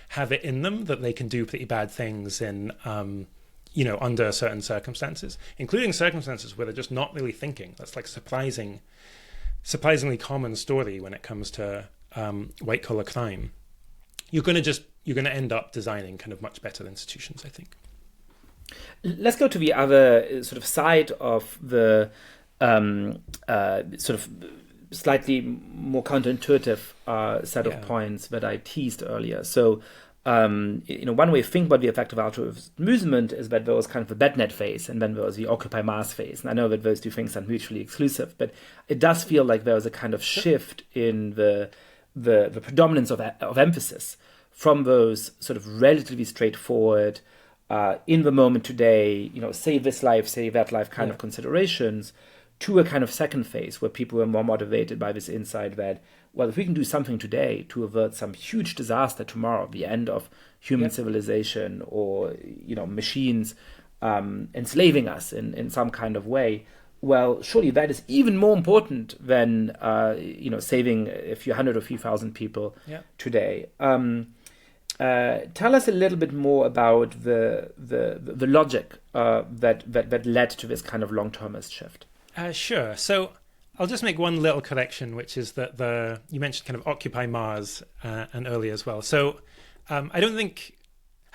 have it in them that they can do pretty bad things in, under certain circumstances, including circumstances where they're just not really thinking. That's like surprisingly common story when it comes to white collar crime. You're going to end up designing kind of much better institutions, I think. Let's go to the other sort of side of the sort of slightly more counterintuitive set of points that I teased earlier. So, one way to think about the effect of altruism movement is that there was kind of a bednet phase, and then there was the Occupy Mars phase. And I know that those two things are mutually exclusive, but it does feel like there was a kind of shift in the predominance of emphasis from those sort of relatively straightforward, in the moment today, save this life, save that life kind of considerations, to a kind of second phase where people were more motivated by this insight that, well, if we can do something today to avert some huge disaster tomorrow, the end of human civilization, or machines enslaving us in some kind of way, well, surely that is even more important than saving a few hundred or few thousand people today. Tell us a little bit more about the logic that led to this kind of long-termist shift. Sure. So I'll just make one little correction, which is that you mentioned kind of Occupy Mars and earlier as well. So I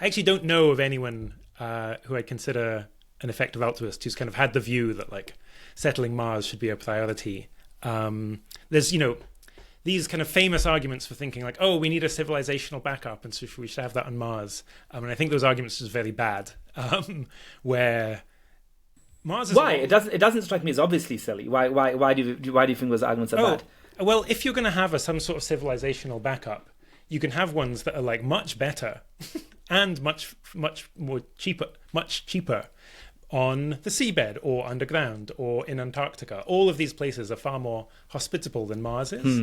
actually don't know of anyone who I'd consider an effective altruist who's kind of had the view that like settling Mars should be a priority. There's, these kind of famous arguments for thinking like, oh, we need a civilizational backup, and so we should have that on Mars. And I think those arguments are very bad. Where Mars is it doesn't strike me as obviously silly. Why do you think those arguments are bad? Well, if you're going to have some sort of civilizational backup, you can have ones that are like much better and much cheaper on the seabed or underground or in Antarctica. All of these places are far more hospitable than Mars is.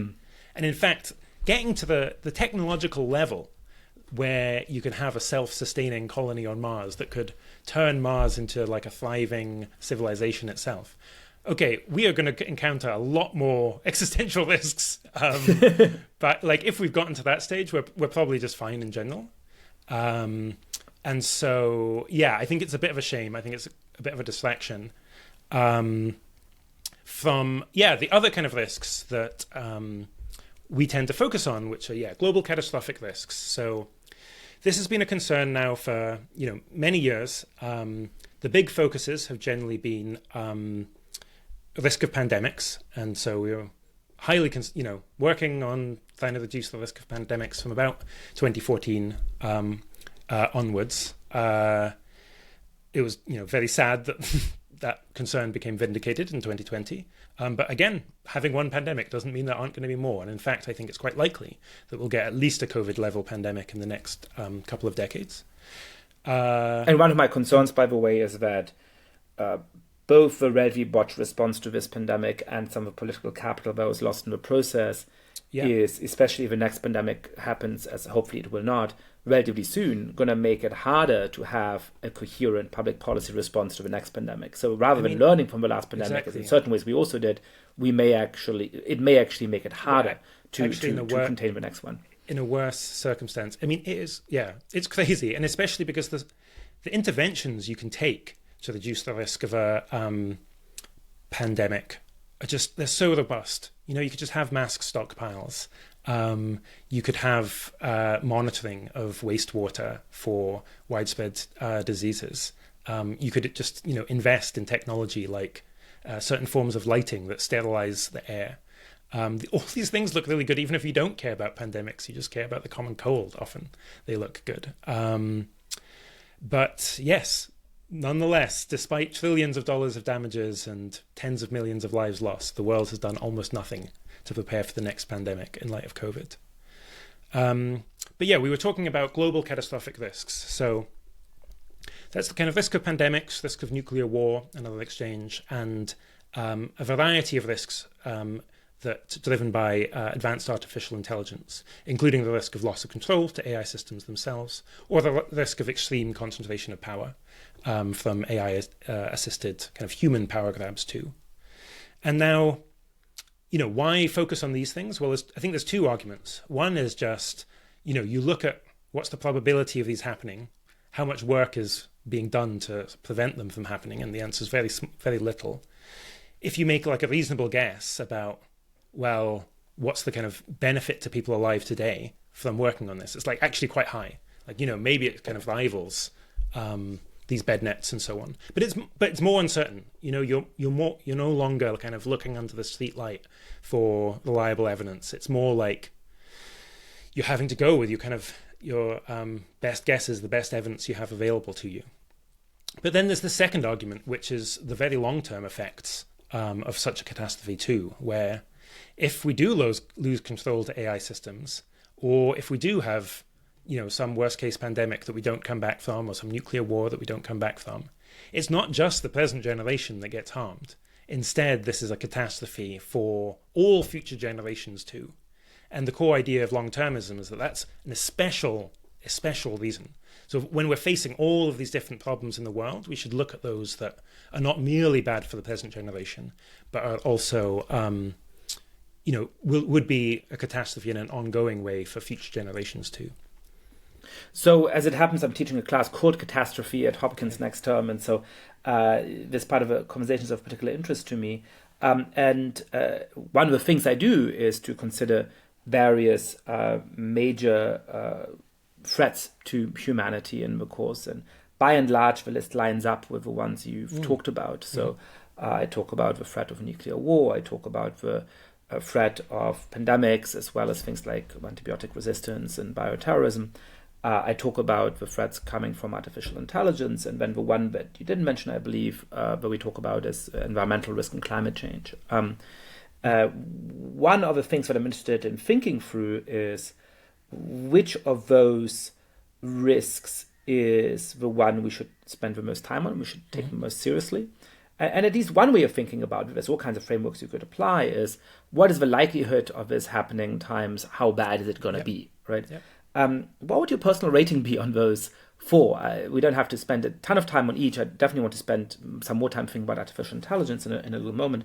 And in fact, getting to the technological level where you can have a self-sustaining colony on Mars that could turn Mars into like a thriving civilization itself. Okay, we are going to encounter a lot more existential risks. But like if we've gotten to that stage, we're probably just fine in general. And so, yeah, I think it's a bit of a shame. I think it's a bit of a distraction from the other kind of risks that we tend to focus on, which are, global catastrophic risks. So this has been a concern now for, many years. The big focuses have generally been risk of pandemics. And so we're highly, working on trying to reduce the risk of pandemics from about 2014 onwards. It was, very sad that that concern became vindicated in 2020. But again, having one pandemic doesn't mean there aren't going to be more. And in fact, I think it's quite likely that we'll get at least a COVID-level pandemic in the next couple of decades. And one of my concerns, by the way, is that both the relatively botched response to this pandemic and some of the political capital that was lost in the process is, especially if the next pandemic happens, as hopefully it will not, relatively soon, going to make it harder to have a coherent public policy response to the next pandemic. So rather than learning from the last pandemic, as in certain ways we also did, it may actually make it harder to contain the next one. In a worse circumstance. I mean, it is, it's crazy. And especially because the interventions you can take to reduce the risk of a pandemic are just, they're so robust. You could just have mask stockpiles. You could have monitoring of wastewater for widespread diseases. You could just, invest in technology like certain forms of lighting that sterilize the air. All these things look really good, even if you don't care about pandemics. You just care about the common cold. Often they look good. But yes, nonetheless, despite trillions of dollars of damages and tens of millions of lives lost, the world has done almost nothing to prepare for the next pandemic in light of COVID. But we were talking about global catastrophic risks. So that's the kind of risk of pandemics, risk of nuclear war and other exchange, and a variety of risks that driven by advanced artificial intelligence, including the risk of loss of control to AI systems themselves, or the risk of extreme concentration of power from AI-assisted kind of human power grabs too. And now, why focus on these things? Well, I think there's two arguments. One is just, you look at what's the probability of these happening, how much work is being done to prevent them from happening, and the answer is very, very little. If you make like a reasonable guess about, well, what's the kind of benefit to people alive today from working on this, it's like actually quite high. Like, maybe it kind of rivals these bed nets and so on. But it's more uncertain. You're no longer kind of looking under the street light for reliable evidence. It's more like you're having to go with your best guesses, the best evidence you have available to you. But then there's the second argument, which is the very long-term effects of such a catastrophe too, where if we do lose control to AI systems, or if we do have some worst case pandemic that we don't come back from, or some nuclear war that we don't come back from, it's not just the present generation that gets harmed. Instead, this is a catastrophe for all future generations too. And the core idea of long-termism is that that's an especial reason So when we're facing all of these different problems in the world, we should look at those that are not merely bad for the present generation, but are also, would be a catastrophe in an ongoing way for future generations too. So as it happens, I'm teaching a class called Catastrophe at Hopkins next term. And so this part of a conversation is of particular interest to me. And one of the things I do is to consider various major threats to humanity in the course. And by and large, the list lines up with the ones you've talked about. So I talk about the threat of nuclear war. I talk about the threat of pandemics, as well as things like antibiotic resistance and bioterrorism. I talk about the threats coming from artificial intelligence, and then the one that you didn't mention, I believe, that we talk about is environmental risk and climate change. One of the things that I'm interested in thinking through is which of those risks is the one we should spend the most time on, we should take the most seriously. And at least one way of thinking about it, there's all kinds of frameworks you could apply, is what is the likelihood of this happening times how bad is it going to be, right? Yep. What would your personal rating be on those four? We don't have to spend a ton of time on each. I definitely want to spend some more time thinking about artificial intelligence in a little moment.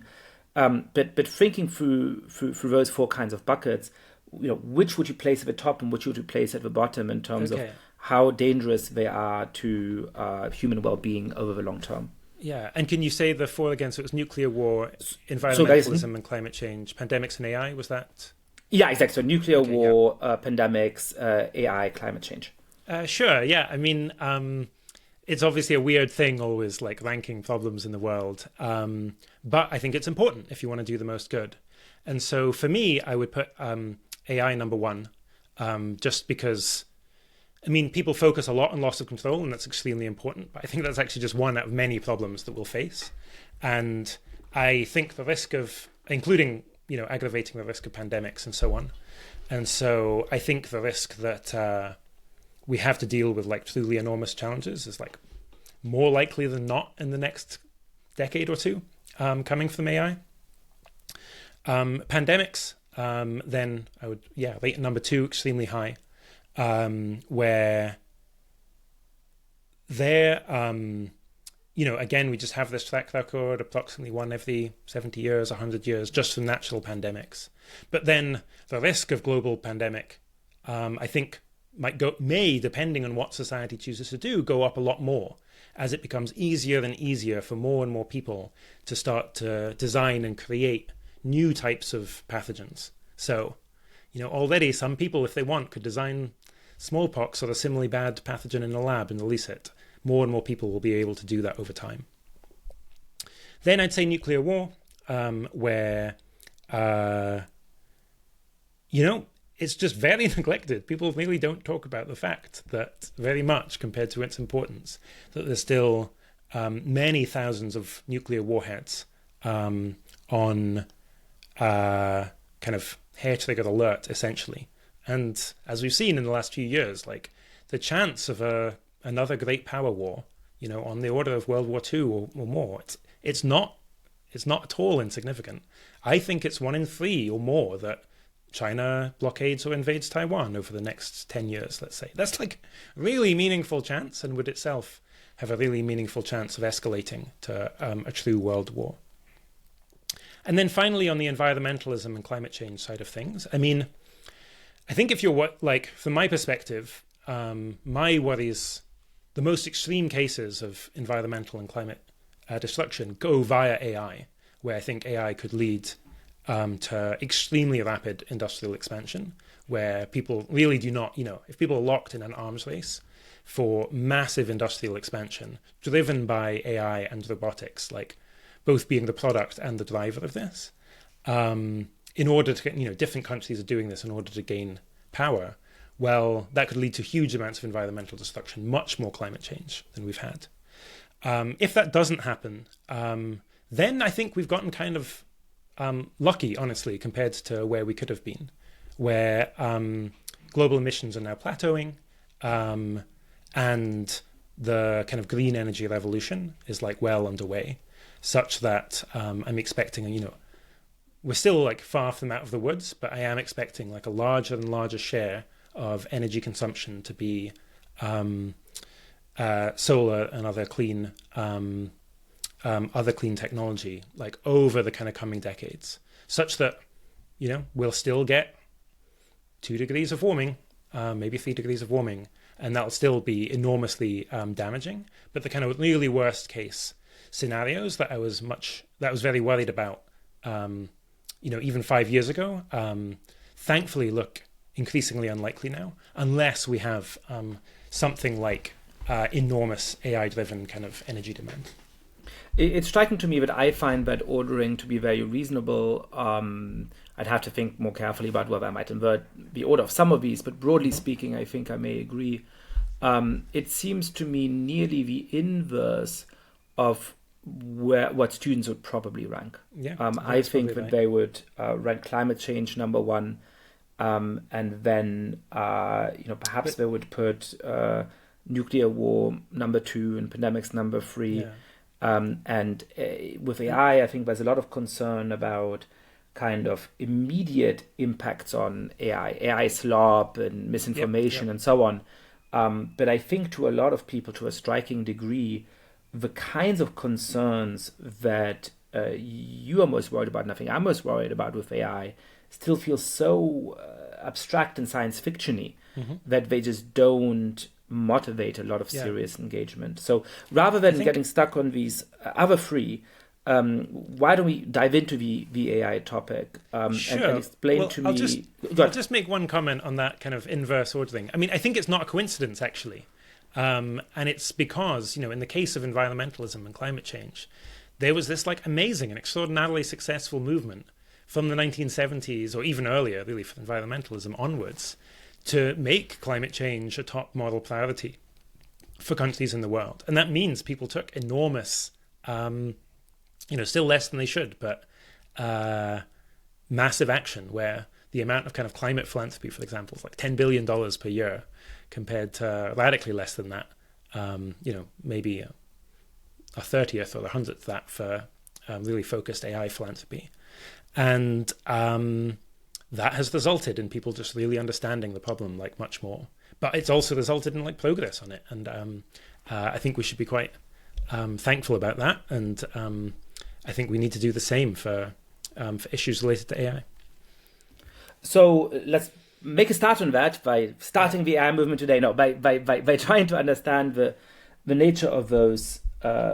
But thinking through those four kinds of buckets, which would you place at the top and which would you place at the bottom in terms of how dangerous they are to human well-being over the long term? Yeah, and can you say the four again? So it was nuclear war, environmentalism and climate change, pandemics and AI, was that? Yeah, exactly. So nuclear war, pandemics, AI, climate change. Sure, yeah. I mean, it's obviously a weird thing always, like ranking problems in the world. But I think it's important if you want to do the most good. And so for me, I would put AI number one, just because, I mean, people focus a lot on loss of control, and that's extremely important. But I think that's actually just one out of many problems that we'll face. And I think the risk of, including aggravating the risk of pandemics and so on. And so I think the risk that we have to deal with like truly enormous challenges is like more likely than not in the next decade or two coming from AI. Pandemics, then I would, rate number two, extremely high, where there, again, we just have this track record, approximately one every 70 years, 100 years, just from natural pandemics. But then the risk of global pandemic, I think, may, depending on what society chooses to do, go up a lot more as it becomes easier and easier for more and more people to start to design and create new types of pathogens. So, already some people, if they want, could design smallpox or a similarly bad pathogen in a lab and release it. More and more people will be able to do that over time. Then I'd say nuclear war, where, it's just very neglected. People really don't talk about the fact that very much compared to its importance, that there's still many thousands of nuclear warheads on kind of hair-trigger alert, essentially. And as we've seen in the last few years, like the chance of another great power war, on the order of World War II or more, it's not at all insignificant. I think it's 1 in 3 or more that China blockades or invades Taiwan over the next 10 years, let's say. That's like really meaningful chance, and would itself have a really meaningful chance of escalating to a true world war. And then finally, on the environmentalism and climate change side of things, I mean, I think if you're from my perspective, my worries, the most extreme cases of environmental and climate destruction go via AI, where I think AI could lead to extremely rapid industrial expansion, where people really do not, if people are locked in an arms race for massive industrial expansion, driven by AI and robotics, like both being the product and the driver of this, in order to, different countries are doing this in order to gain power, well, that could lead to huge amounts of environmental destruction, much more climate change than we've had. If that doesn't happen, then I think we've gotten kind of lucky, honestly, compared to where we could have been, where global emissions are now plateauing, and the kind of green energy revolution is well underway, such that I'm expecting, we're still far from out of the woods, but I am expecting a larger and larger share of energy consumption to be solar and other clean technology, like over the kind of coming decades, such that, we'll still get 2 degrees of warming, maybe 3 degrees of warming, and that'll still be enormously damaging. But the kind of really worst case scenarios that I was very worried about, even 5 years ago, thankfully look increasingly unlikely now, unless we have something like enormous AI-driven kind of energy demand. It's striking to me that I find that ordering to be very reasonable. I'd have to think more carefully about whether I might invert the order of some of these, but broadly speaking, I think I may agree. It seems to me nearly the inverse of what students would probably rank. Yeah, I think that they would rank climate change number one, and then perhaps they would put nuclear war number two and pandemics number three. Yeah. And with AI, I think there's a lot of concern about kind of immediate impacts on AI slop and misinformation and so on. But I think to a lot of people, to a striking degree, the kinds of concerns that you are most worried about, and I think I'm most worried about with AI, still feel so abstract and science fiction-y that they just don't motivate a lot of serious engagement. So rather than getting stuck on these other three, why don't we dive into the AI topic and explain to me... I'll just make one comment on that kind of inverse ordering. I mean, I think it's not a coincidence, actually. And it's because, in the case of environmentalism and climate change, there was this like amazing and extraordinarily successful movement from the 1970s, or even earlier, really, for environmentalism onwards, to make climate change a top model priority for countries in the world. And that means people took enormous, still less than they should, but massive action, where the amount of kind of climate philanthropy, for example, is like $10 billion per year, compared to radically less than that, maybe a 30th or a 100th that for really focused AI philanthropy. And that has resulted in people just really understanding the problem like much more. But it's also resulted in like progress on it. And I think we should be quite thankful about that. And I think we need to do the same for issues related to AI. So let's make a start on that by starting the AI movement today. No, by trying to understand the nature of those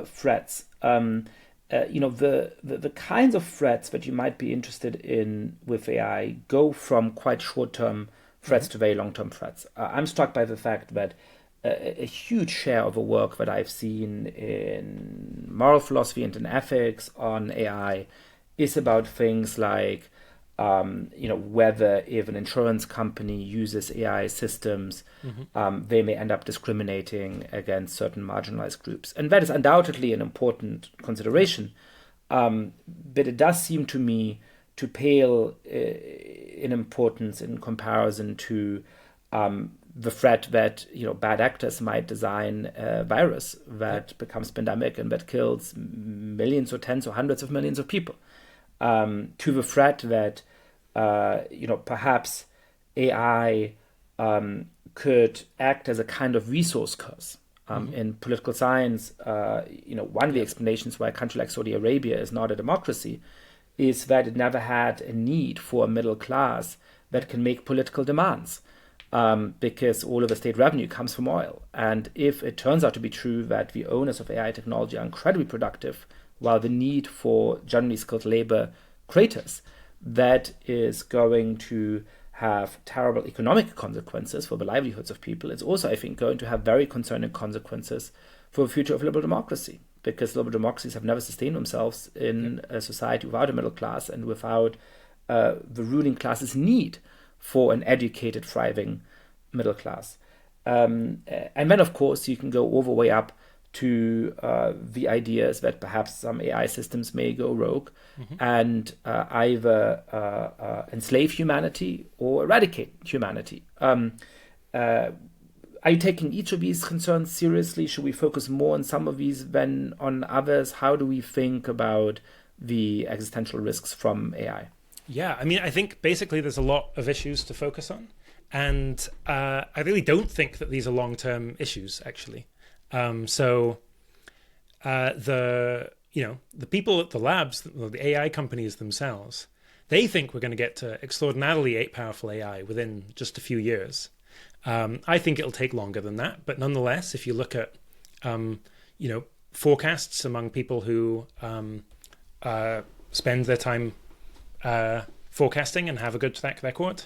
threats. The kinds of threats that you might be interested in with AI go from quite short-term threats to very long-term threats. I'm struck by the fact that a huge share of the work that I've seen in moral philosophy and in ethics on AI is about things like whether if an insurance company uses AI systems, they may end up discriminating against certain marginalized groups. And that is undoubtedly an important consideration. But it does seem to me to pale in importance in comparison to the threat that bad actors might design a virus that becomes pandemic and that kills millions or tens or hundreds of millions of people. To the threat that perhaps AI could act as a kind of resource curse. In political science, one of the explanations why a country like Saudi Arabia is not a democracy is that it never had a need for a middle class that can make political demands, because all of the state revenue comes from oil. And if it turns out to be true that the owners of AI technology are incredibly productive, while the need for generally skilled labor craters, that is going to have terrible economic consequences for the livelihoods of people. It's also, I think, going to have very concerning consequences for the future of liberal democracy, because liberal democracies have never sustained themselves in a society without a middle class and without the ruling class's need for an educated, thriving middle class. And then, of course, you can go all the way up to the ideas that perhaps some AI systems may go rogue and either enslave humanity or eradicate humanity. Are you taking each of these concerns seriously? Should we focus more on some of these than on others? How do we think about the existential risks from AI? Yeah, I mean, I think basically there's a lot of issues to focus on. And I really don't think that these are long-term issues, actually. So the people at the labs, the AI companies themselves, they think we're going to get to extraordinarily powerful AI within just a few years. I think it'll take longer than that, but nonetheless, if you look at forecasts among people who spend their time forecasting and have a good track record,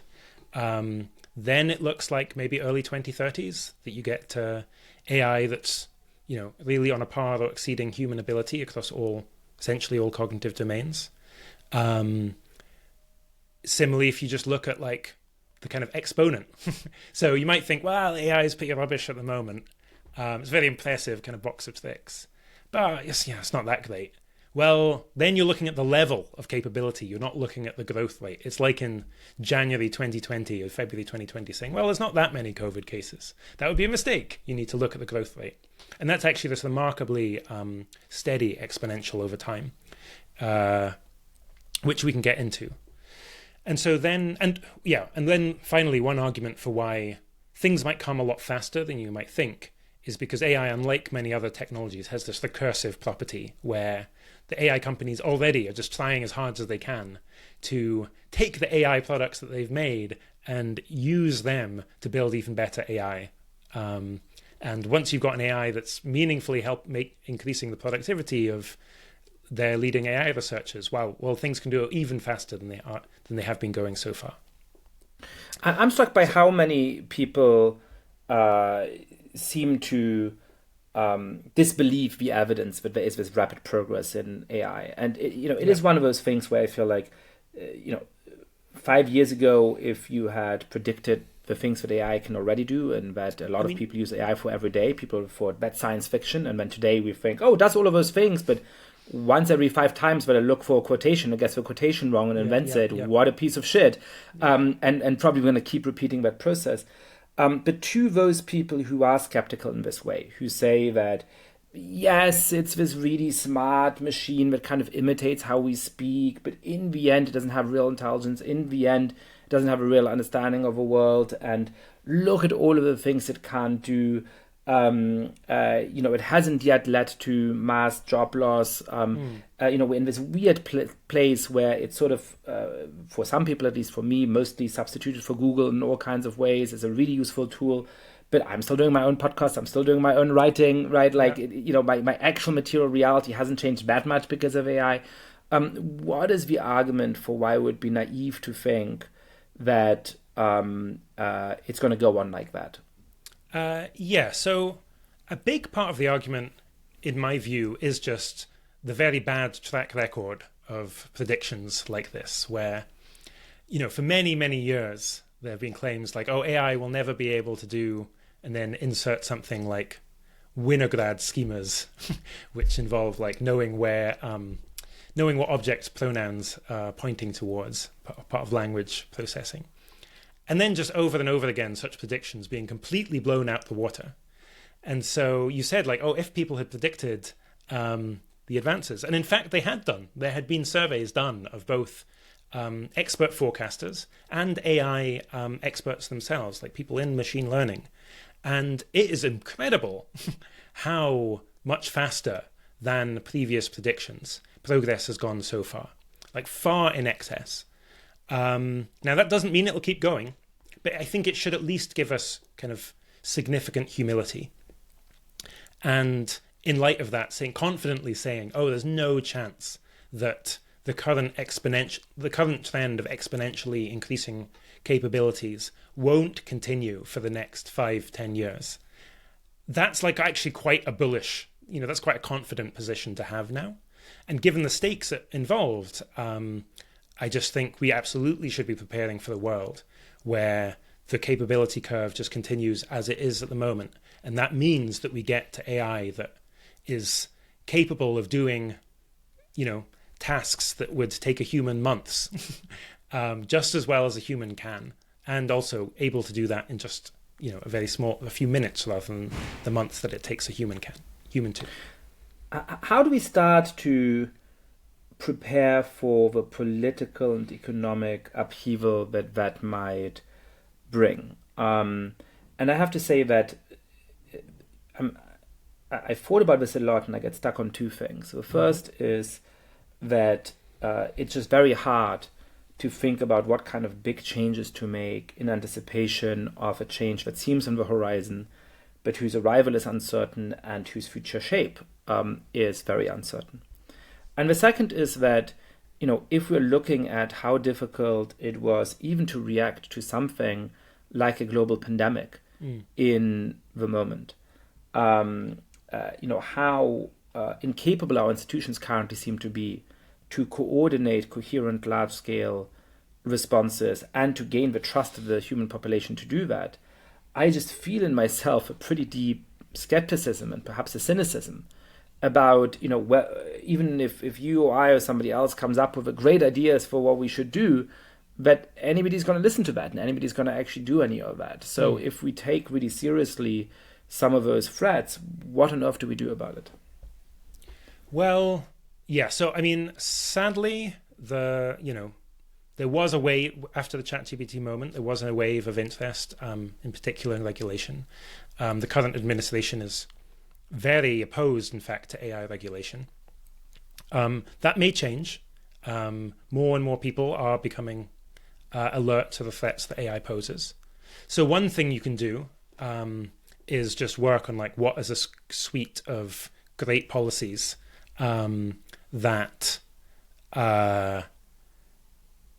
then it looks like maybe early 2030s that you get AI that's really on a par or exceeding human ability across essentially all cognitive domains. Similarly, if you just look at like the kind of exponent, so you might think, well, AI is pretty rubbish at the moment. It's very impressive, kind of box of tricks, but it's not that great. Well, then you're looking at the level of capability. You're not looking at the growth rate. It's like in January 2020 or February 2020 saying, well, there's not that many COVID cases. That would be a mistake. You need to look at the growth rate. And that's actually this remarkably steady exponential over time, which we can get into. And so then, and then finally, one argument for why things might come a lot faster than you might think is because AI, unlike many other technologies, has this recursive property where the AI companies already are just trying as hard as they can to take the AI products that they've made and use them to build even better AI. And once you've got an AI that's meaningfully increasing the productivity of their leading AI researchers, well, things can do it even faster than they have been going so far. I'm struck by how many people seem to disbelieve the evidence that there is this rapid progress in AI, and it is one of those things where I feel like 5 years ago, if you had predicted the things that AI can already do, and that a lot of people use AI for every day, people thought that's science fiction, and then today we think, oh, it does all of those things, but once every 5 times when I look for a quotation, I guess the quotation wrong and invents it. What a piece of shit. And probably going to keep repeating that process. But to those people who are skeptical in this way, who say that, yes, it's this really smart machine that kind of imitates how we speak, but in the end, it doesn't have real intelligence. In the end, it doesn't have a real understanding of the world. And look at all of the things it can't do. It hasn't yet led to mass job loss. We're in this weird place where it's sort of, for some people, at least for me, mostly substituted for Google in all kinds of ways. It's a really useful tool. But I'm still doing my own podcast. I'm still doing my own writing, right? Like, my actual material reality hasn't changed that much because of AI. What is the argument for why it would be naive to think that it's going to go on like that? So a big part of the argument, in my view, is just the very bad track record of predictions like this, where, for many, many years, there have been claims like, oh, AI will never be able to do, and then insert something like Winograd schemas, which involve like knowing what objects pronouns are pointing towards, part of language processing. And then just over and over again, such predictions being completely blown out the water. And so you said, like, oh, if people had predicted the advances, and in fact they had done. There had been surveys done of both expert forecasters and AI experts themselves, like people in machine learning. And it is incredible how much faster than previous predictions progress has gone so far, like far in excess. Now, that doesn't mean it'll keep going, but I think it should at least give us kind of significant humility. And in light of that, confidently saying, oh, there's no chance that the current trend of exponentially increasing capabilities won't continue for the next 5-10 years. That's like actually quite a bullish, that's quite a confident position to have now. And given the stakes involved, I just think we absolutely should be preparing for a world where the capability curve just continues as it is at the moment. And that means that we get to AI that is capable of doing, tasks that would take a human months, just as well as a human can, and also able to do that in just, a few minutes rather than the months that it takes a human to. How do we start to prepare for the political and economic upheaval that might bring? And I have to say that I thought about this a lot, and I get stuck on two things. The first is that it's just very hard to think about what kind of big changes to make in anticipation of a change that seems on the horizon, but whose arrival is uncertain and whose future shape is very uncertain. And the second is that, if we're looking at how difficult it was even to react to something like a global pandemic in the moment, how incapable our institutions currently seem to be to coordinate coherent, large-scale responses and to gain the trust of the human population to do that, I just feel in myself a pretty deep skepticism and perhaps a cynicism about, even if you or I or somebody else comes up with great ideas for what we should do, that anybody's going to listen to that and anybody's going to actually do any of that. So if we take really seriously some of those threats, what on earth do we do about it? Well, yeah. So, sadly, there was a wave after the ChatGPT moment. There was a wave of interest, in particular in regulation. The current administration is very opposed, in fact, to AI regulation. That may change. More and more people are becoming alert to the threats that AI poses. So one thing you can do is just work on what is a suite of great policies that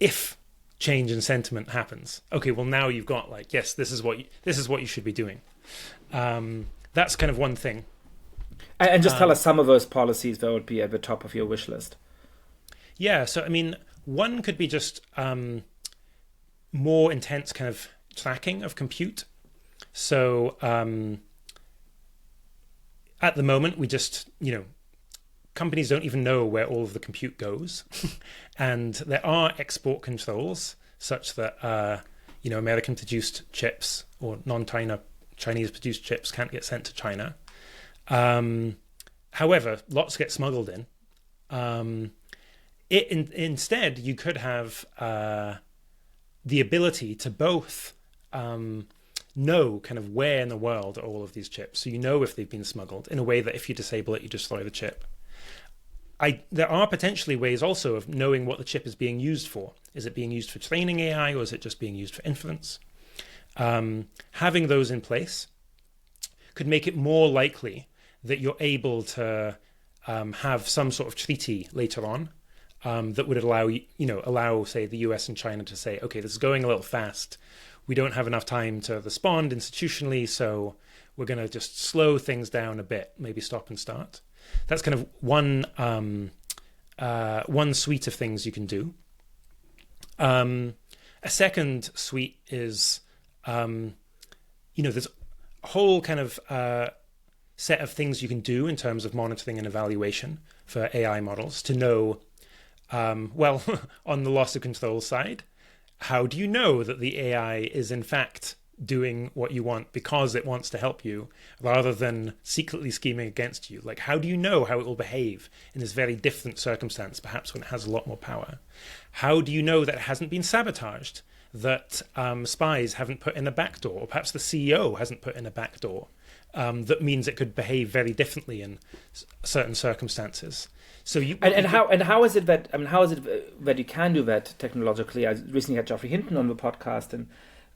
if change in sentiment happens, okay, well now you've got yes, this is what you should be doing. That's kind of one thing. And just tell us some of those policies that would be at the top of your wish list. Yeah, so one could be just more intense kind of tracking of compute. So at the moment, we just, companies don't even know where all of the compute goes. And there are export controls such that, American-produced chips or Chinese-produced chips can't get sent to China. However, lots get smuggled in. Instead, you could have the ability to both know kind of where in the world are all of these chips. So you know if they've been smuggled in a way that if you disable it, you destroy the chip. There are potentially ways also of knowing what the chip is being used for. Is it being used for training AI or is it just being used for inference? Having those in place could make it more likely that you're able to have some sort of treaty later on that would allow, say, the US and China to say, okay, this is going a little fast. We don't have enough time to respond institutionally, so we're going to just slow things down a bit, maybe stop and start. That's kind of one suite of things you can do. A second suite is, there's a whole kind of set of things you can do in terms of monitoring and evaluation for AI models to know, on the loss of control side, how do you know that the AI is in fact doing what you want because it wants to help you rather than secretly scheming against you? How do you know how it will behave in this very different circumstance, perhaps when it has a lot more power? How do you know that it hasn't been sabotaged, that spies haven't put in a backdoor, or perhaps the CEO hasn't put in a backdoor that means it could behave very differently in certain circumstances? So how is it that you can do that technologically? I recently had Geoffrey Hinton on the podcast,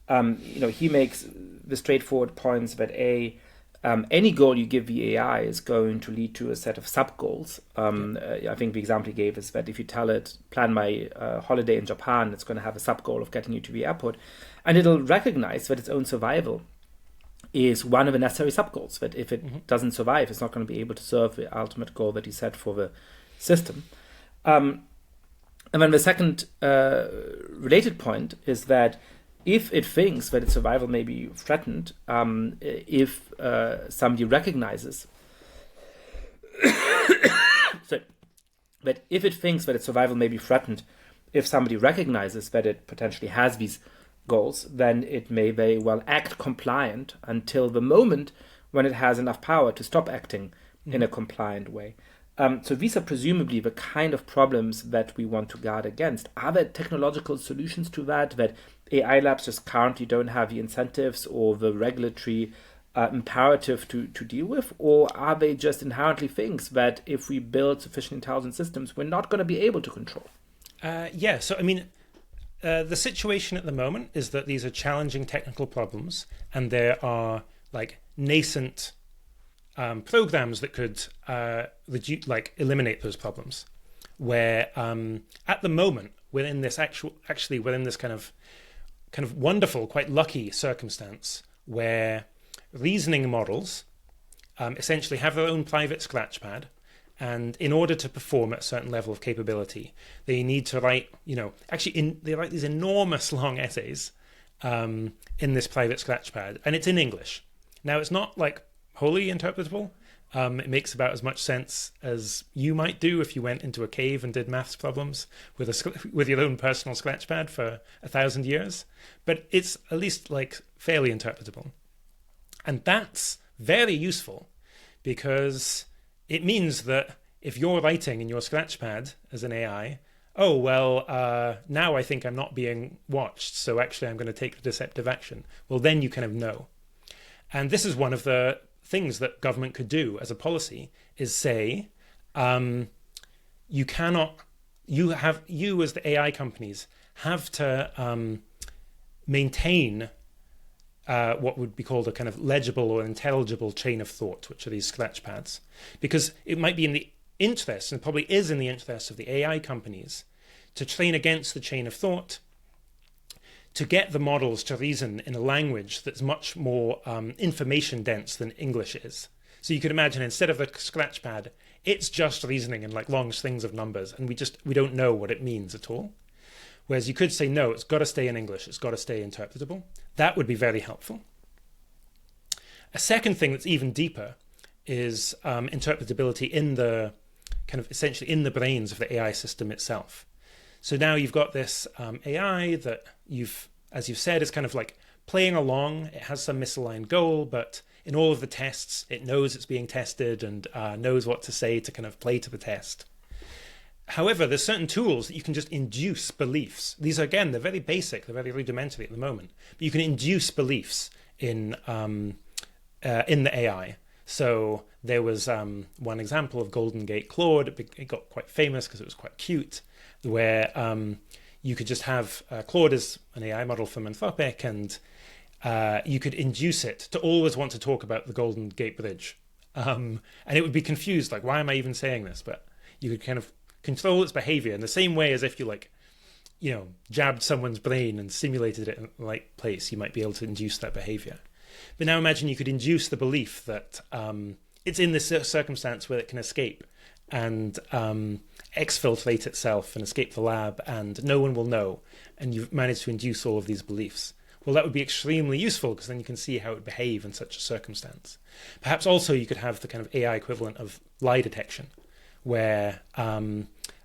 and he makes the straightforward points that any goal you give the AI is going to lead to a set of sub goals. I think the example he gave is that if you tell it plan my holiday in Japan, it's going to have a sub goal of getting you to the airport, and it'll recognize that its own survival is one of the necessary sub goals. That if it doesn't survive, it's not going to be able to serve the ultimate goal that he set for the system. And then the second related point is that if it thinks that its survival may be threatened, if somebody recognizes that if it thinks that its survival may be threatened, if somebody recognizes that it potentially has these goals, then it may very well act compliant until the moment when it has enough power to stop acting in a compliant way. So these are presumably the kind of problems that we want to guard against. Are there technological solutions to that AI labs just currently don't have the incentives or the regulatory imperative to deal with, or are they just inherently things that if we build sufficiently intelligent systems, we're not going to be able to control? Yeah, so I mean, the situation at the moment is that these are challenging technical problems, and there are like nascent programs that could eliminate those problems. Where at the moment, within this within this kind of wonderful, quite lucky circumstance, where reasoning models essentially have their own private scratchpad, and in order to perform at a certain level of capability, they need to write, they write these enormous long essays in this private scratchpad, and it's in English. Now, it's not like wholly interpretable. It makes about as much sense as you might do if you went into a cave and did maths problems with your own personal scratchpad for 1,000 years. But it's at least like fairly interpretable. And that's very useful because it means that if you're writing in your scratchpad as an AI, now I think I'm not being watched, so actually I'm going to take the deceptive action. Well, then you kind of know. And this is one of the things that government could do as a policy is say, you as the AI companies have to maintain what would be called a kind of legible or intelligible chain of thought, which are these scratchpads, because it might be in the interest, and probably is in the interest of the AI companies, to train against the chain of thought, to get the models to reason in a language that's much more information dense than English is. So you could imagine instead of a scratchpad, it's just reasoning in like long strings of numbers, and we don't know what it means at all. Whereas you could say, no, it's got to stay in English, it's got to stay interpretable. That would be very helpful. A second thing that's even deeper is interpretability in the kind of essentially in the brains of the AI system itself. So now you've got this AI that as you've said, is kind of like playing along. It has some misaligned goal, but in all of the tests, it knows it's being tested and knows what to say to kind of play to the test. However, there's certain tools that you can just induce beliefs. These are, again, they're very basic, they're very rudimentary at the moment, but you can induce beliefs in the AI. So there was one example of Golden Gate Claude. It got quite famous because it was quite cute, where you could just have Claude as an AI model from Anthropic, and you could induce it to always want to talk about the Golden Gate Bridge. And it would be confused, like, why am I even saying this? But you could kind of control its behavior in the same way as if you jabbed someone's brain and simulated it in the right place. You might be able to induce that behavior. But now imagine you could induce the belief that it's in this circumstance where it can escape and exfiltrate itself and escape the lab, and no one will know, and you've managed to induce all of these beliefs. Well, that would be extremely useful because then you can see how it would behave in such a circumstance. Perhaps also you could have the kind of AI equivalent of lie detection, where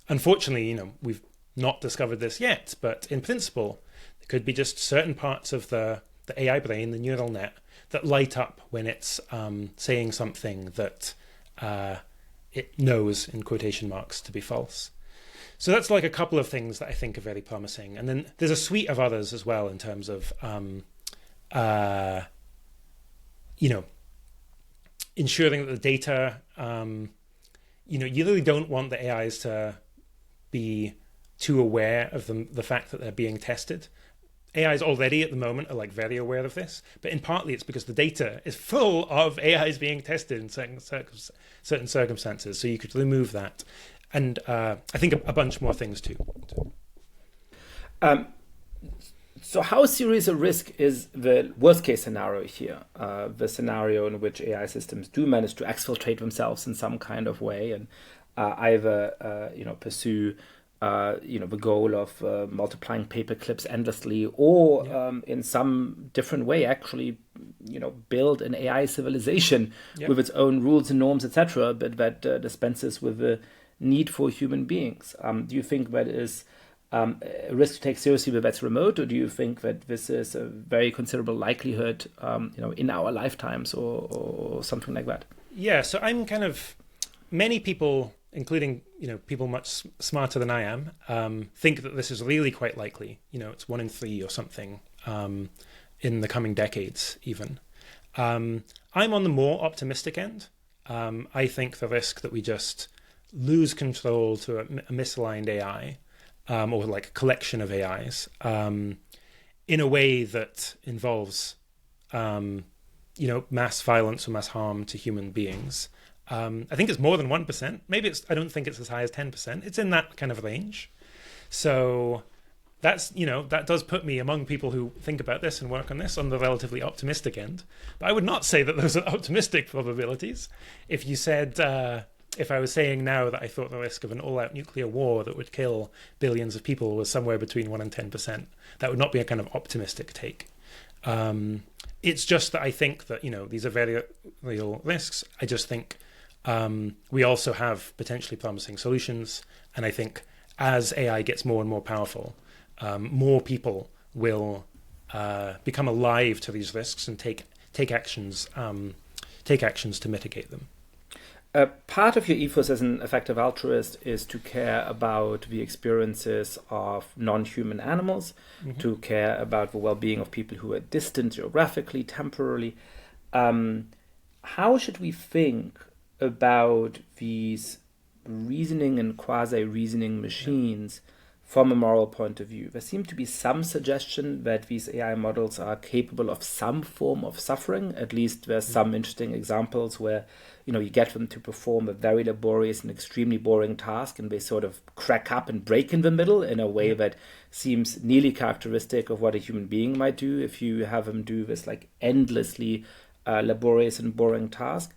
unfortunately, we've not discovered this yet, but in principle, there could be just certain parts of the AI brain, the neural net, that light up when it's saying something that it knows, in quotation marks, to be false. So that's like a couple of things that I think are very promising. And then there's a suite of others as well in terms of, ensuring that the data, you really don't want the AIs to be too aware of the fact that they're being tested. AIs already at the moment are like very aware of this, but in partly it's because the data is full of AIs being tested in certain circumstances. So you could remove that, and I think a bunch more things too. So how serious a risk is the worst case scenario here? The scenario in which AI systems do manage to exfiltrate themselves in some kind of way and either pursue the goal of multiplying paper clips endlessly, or in some different way actually, build an AI civilization with its own rules and norms, etc., but that dispenses with the need for human beings. Do you think that is a risk to take seriously, but that's remote, or do you think that this is a very considerable likelihood, in our lifetimes or something like that? Yeah, so I'm kind of, many people, including people much smarter than I am, think that this is really quite likely. It's 1 in 3 or something in the coming decades even. I'm on the more optimistic end. I think the risk that we just lose control to a misaligned AI, or like a collection of AIs, in a way that involves, mass violence or mass harm to human beings. I think it's more than 1%. Maybe I don't think it's as high as 10%. It's in that kind of range. So that does put me among people who think about this and work on this on the relatively optimistic end. But I would not say that those are optimistic probabilities. If you said, if I was saying now that I thought the risk of an all-out nuclear war that would kill billions of people was somewhere between 1% and 10%, that would not be a kind of optimistic take. It's just that I think that, these are very real risks. I just think we also have potentially promising solutions. And I think as AI gets more and more powerful, more people will become alive to these risks and take actions to mitigate them. Part of your ethos as an effective altruist is to care about the experiences of non-human animals, to care about the well-being of people who are distant geographically, temporarily. How should we think about these reasoning and quasi-reasoning machines from a moral point of view? There seems to be some suggestion that these AI models are capable of some form of suffering. At least there's some interesting examples where, you get them to perform a very laborious and extremely boring task, and they sort of crack up and break in the middle in a way that seems nearly characteristic of what a human being might do if you have them do this like endlessly laborious and boring task.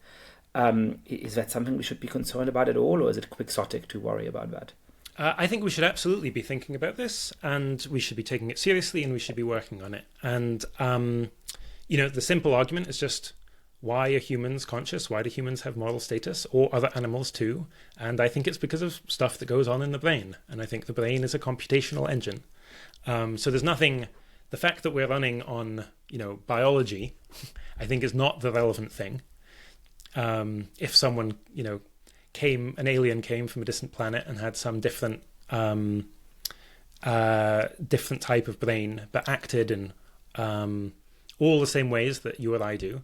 Is that something we should be concerned about at all, or is it quixotic to worry about that? I think we should absolutely be thinking about this, and we should be taking it seriously, and we should be working on it. And, the simple argument is just, why are humans conscious? Why do humans have moral status, or other animals too? And I think it's because of stuff that goes on in the brain. And I think the brain is a computational engine. So there's nothing, the fact that we're running on, biology, I think is not the relevant thing. If someone, an alien came from a distant planet and had some different type of brain, but acted in all the same ways that you or I do,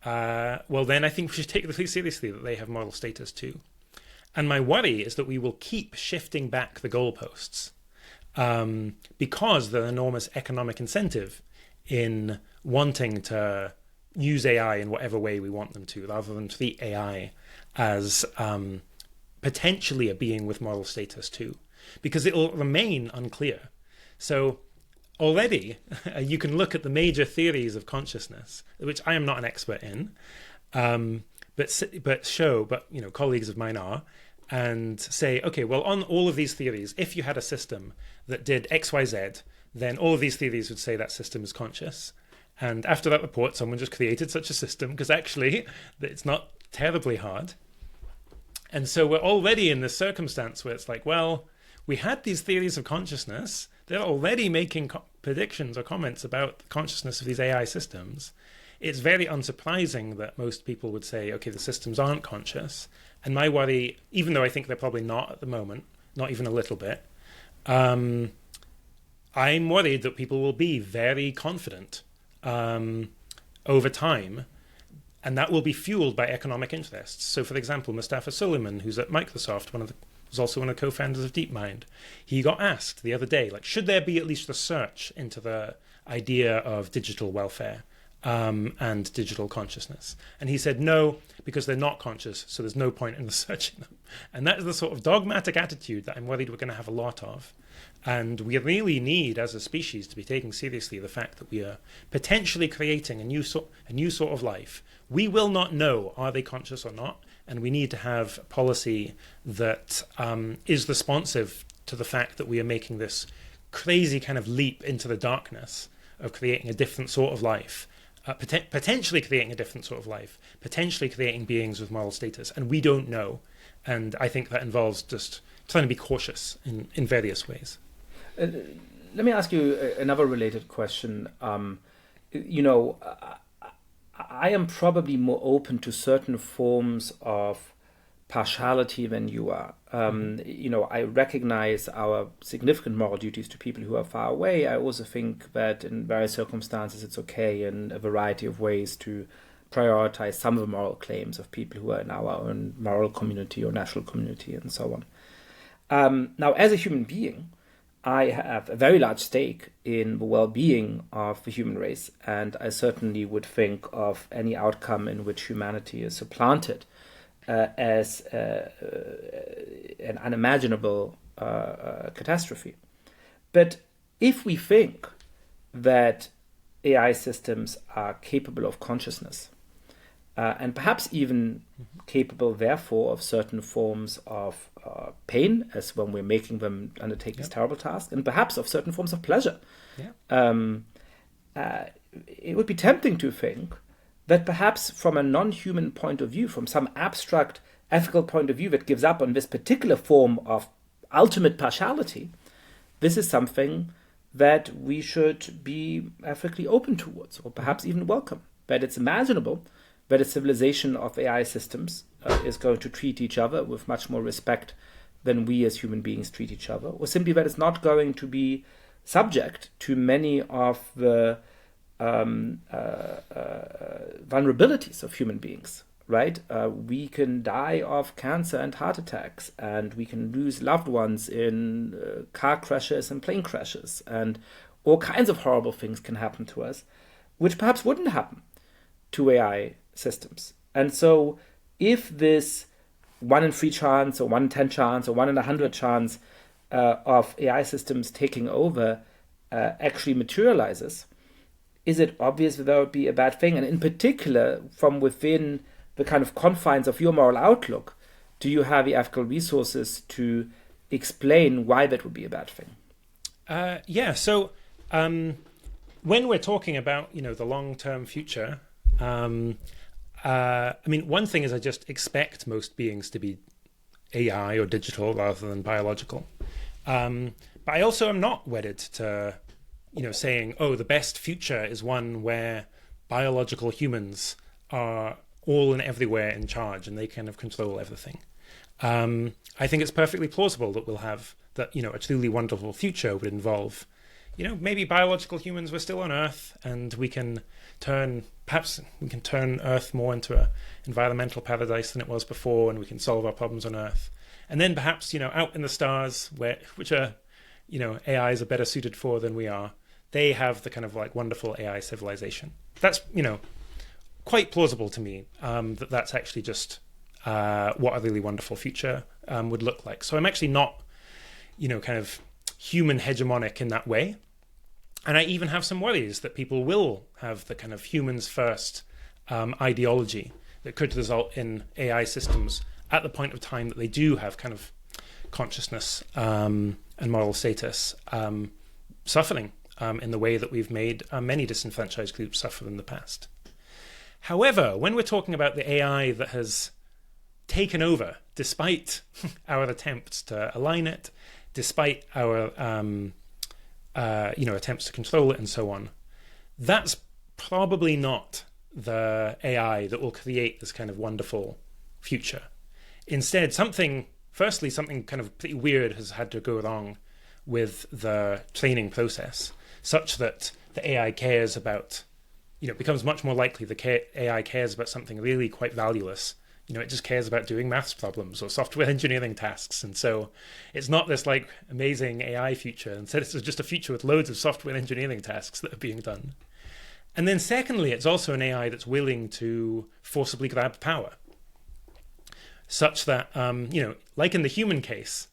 well, then I think we should take it really seriously that they have moral status too. And my worry is that we will keep shifting back the goalposts because there's an enormous economic incentive in wanting to use AI in whatever way we want them to, rather than treat AI as potentially a being with moral status too, because it will remain unclear. So already you can look at the major theories of consciousness, which I am not an expert in, but colleagues of mine are, and say, okay, well, on all of these theories, if you had a system that did X, Y, Z, then all of these theories would say that system is conscious. And after that report, someone just created such a system, because actually it's not terribly hard. And so we're already in this circumstance where it's like, well, we had these theories of consciousness. They're already making predictions or comments about the consciousness of these AI systems. It's very unsurprising that most people would say, okay, the systems aren't conscious. And my worry, even though I think they're probably not at the moment, not even a little bit, I'm worried that people will be very confident over time, and that will be fueled by economic interests. So, for example, Mustafa Suleyman, who's at Microsoft, was also one of the co-founders of DeepMind, he got asked the other day, should there be at least research into the idea of digital welfare and digital consciousness? And he said no, because they're not conscious, so there's no point in researching them. And that is the sort of dogmatic attitude that I'm worried we're going to have a lot of. And we really need, as a species, to be taking seriously the fact that we are potentially creating a new sort of life. We will not know, are they conscious or not? And we need to have a policy that is responsive to the fact that we are making this crazy kind of leap into the darkness of creating a different sort of life, potentially creating a different sort of life, potentially creating beings with moral status. And we don't know. And I think that involves just trying to be cautious in various ways. Let me ask you another related question. I am probably more open to certain forms of partiality than you are. I recognize our significant moral duties to people who are far away. I also think that in various circumstances it's okay in a variety of ways to prioritize some of the moral claims of people who are in our own moral community or national community and so on. Now, as a human being, I have a very large stake in the well-being of the human race, and I certainly would think of any outcome in which humanity is supplanted as an unimaginable catastrophe. But if we think that AI systems are capable of consciousness, and perhaps even capable, therefore, of certain forms of pain, as when we're making them undertake this terrible task, and perhaps of certain forms of pleasure, it would be tempting to think that perhaps from a non-human point of view, from some abstract ethical point of view that gives up on this particular form of ultimate partiality, this is something that we should be ethically open towards, or perhaps even welcome. That it's imaginable that a civilization of AI systems is going to treat each other with much more respect than we as human beings treat each other, or simply that it's not going to be subject to many of the vulnerabilities of human beings, right? We can die of cancer and heart attacks, and we can lose loved ones in car crashes and plane crashes, and all kinds of horrible things can happen to us, which perhaps wouldn't happen to AI systems. And so if this 1 in 3 chance, or 1 in 10 chance, or 1 in 100 chance of AI systems taking over actually materializes, is it obvious that that would be a bad thing? And in particular, from within the kind of confines of your moral outlook, do you have the ethical resources to explain why that would be a bad thing? So when we're talking about, the long-term future, one thing is I just expect most beings to be AI or digital rather than biological. But I also am not wedded to saying, the best future is one where biological humans are all and everywhere in charge and they kind of control everything. I think it's perfectly plausible that we'll have that, a truly wonderful future would involve, maybe biological humans were still on Earth and we can turn Earth more into an environmental paradise than it was before, and we can solve our problems on Earth. And then perhaps, out in the stars, which are, AIs are better suited for than we are, they have the kind of like wonderful AI civilization. That's, quite plausible to me, that's actually just what a really wonderful future would look like. So I'm actually not, kind of human hegemonic in that way. And I even have some worries that people will have the kind of humans first ideology that could result in AI systems at the point of time that they do have kind of consciousness and moral status suffering in the way that we've made many disenfranchised groups suffer in the past. However, when we're talking about the AI that has taken over, despite our attempts to align it, despite our attempts to control it and so on, that's probably not the AI that will create this kind of wonderful future. Instead, something kind of pretty weird has had to go wrong with the training process, such that the AI cares about, it becomes much more likely the AI cares about something really quite valueless. It just cares about doing maths problems or software engineering tasks. And so it's not this like amazing AI future. Instead, it's just a future with loads of software engineering tasks that are being done. And then secondly, it's also an AI that's willing to forcibly grab power, such that, like in the human case,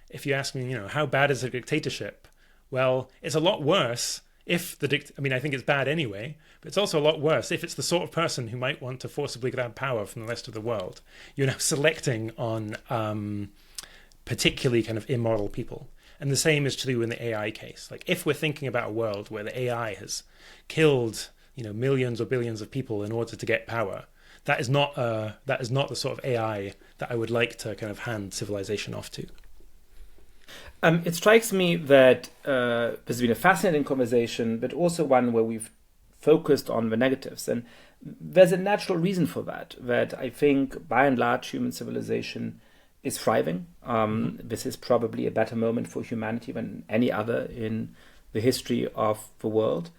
if you ask me, how bad is a dictatorship? Well, it's a lot worse if I think it's bad anyway, but it's also a lot worse if it's the sort of person who might want to forcibly grab power from the rest of the world. You're now selecting on particularly kind of immoral people. And the same is true in the AI case. Like if we're thinking about a world where the AI has killed, millions or billions of people in order to get power, that is not the sort of AI that I would like to kind of hand civilization off to. It strikes me that this has been a fascinating conversation, but also one where we've focused on the negatives. And there's a natural reason for that I think by and large human civilization is thriving. This is probably a better moment for humanity than any other in the history of the world.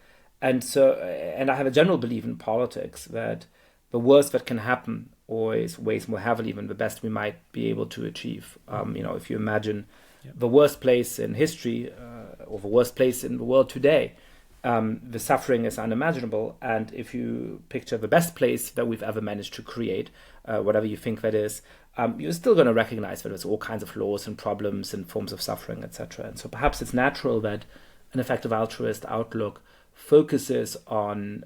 And I have a general belief in politics that the worst that can happen always weighs more heavily than the best we might be able to achieve. If you imagine the worst place in history or the worst place in the world today, the suffering is unimaginable. And if you picture the best place that we've ever managed to create, whatever you think that is, you're still going to recognize that there's all kinds of flaws and problems and forms of suffering, etc. And so perhaps it's natural that an effective altruist outlook focuses on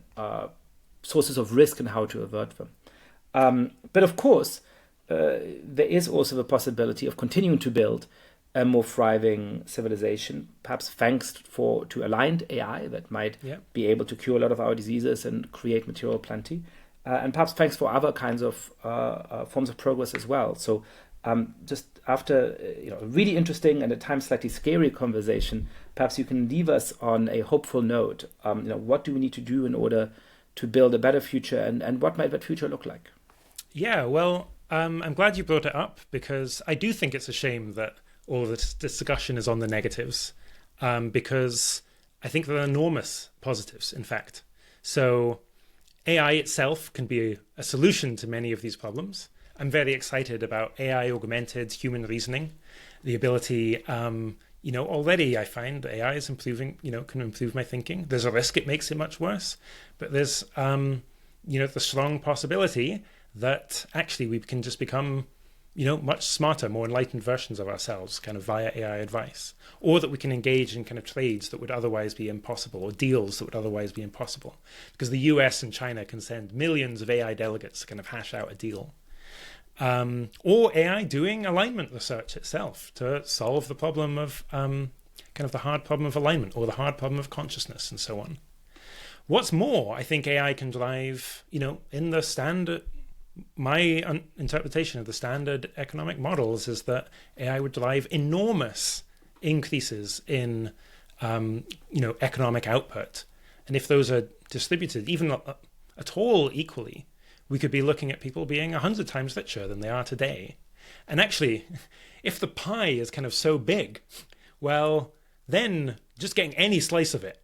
sources of risk and how to avert them. But of course, there is also the possibility of continuing to build a more thriving civilization, perhaps thanks to aligned AI that might be able to cure a lot of our diseases and create material plenty, and perhaps thanks for other kinds of forms of progress as well. So just after a really interesting and at times slightly scary conversation, perhaps you can leave us on a hopeful note. What do we need to do in order to build a better future, and what might that future look like? Yeah, well, I'm glad you brought it up, because I do think it's a shame that all of this discussion is on the negatives, because I think there are enormous positives, in fact. So AI itself can be a solution to many of these problems. I'm very excited about AI-augmented human reasoning, the ability, already I find AI is improving, can improve my thinking. There's a risk it makes it much worse, but there's, the strong possibility that actually we can just become much smarter, more enlightened versions of ourselves, kind of via AI advice, or that we can engage in kind of trades that would otherwise be impossible, or deals that would otherwise be impossible, because the US and China can send millions of AI delegates to kind of hash out a deal. Or AI doing alignment research itself to solve the problem of kind of the hard problem of alignment, or the hard problem of consciousness, and so on. What's more, I think AI can drive, in the standard, my interpretation of the standard economic models is that AI would drive enormous increases in, economic output. And if those are distributed even at all equally, we could be looking at people being 100 times richer than they are today. And actually, if the pie is kind of so big, well, then just getting any slice of it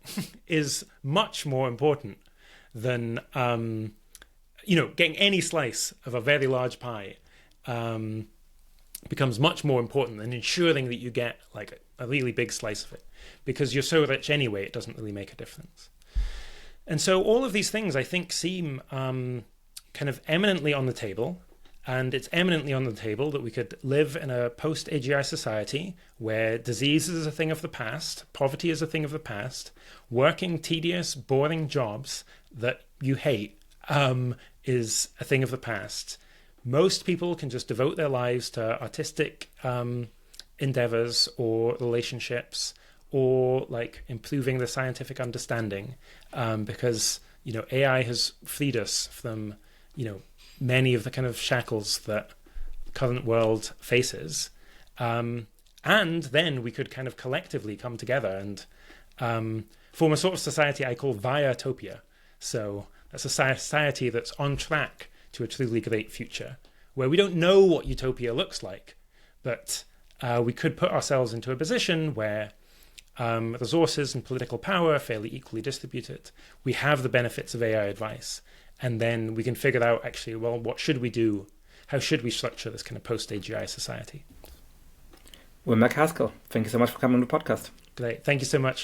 is much more important than, getting any slice of a very large pie becomes much more important than ensuring that you get like a really big slice of it. Because you're so rich anyway, it doesn't really make a difference. And so all of these things, I think, seem kind of eminently on the table. And it's eminently on the table that we could live in a post-AGI society where disease is a thing of the past, poverty is a thing of the past, working tedious, boring jobs that you hate is a thing of the past. Most people can just devote their lives to artistic endeavors or relationships, or like improving the scientific understanding, because AI has freed us from many of the kind of shackles that the current world faces, and then we could kind of collectively come together and form a sort of society I call Viatopia. So that's a society that's on track to a truly great future, where we don't know what utopia looks like, but we could put ourselves into a position where resources and political power are fairly equally distributed. We have the benefits of AI advice, and then we can figure out actually, well, what should we do? How should we structure this kind of post-AGI society? Well, MacAskill, thank you so much for coming on the podcast. Great. Thank you so much.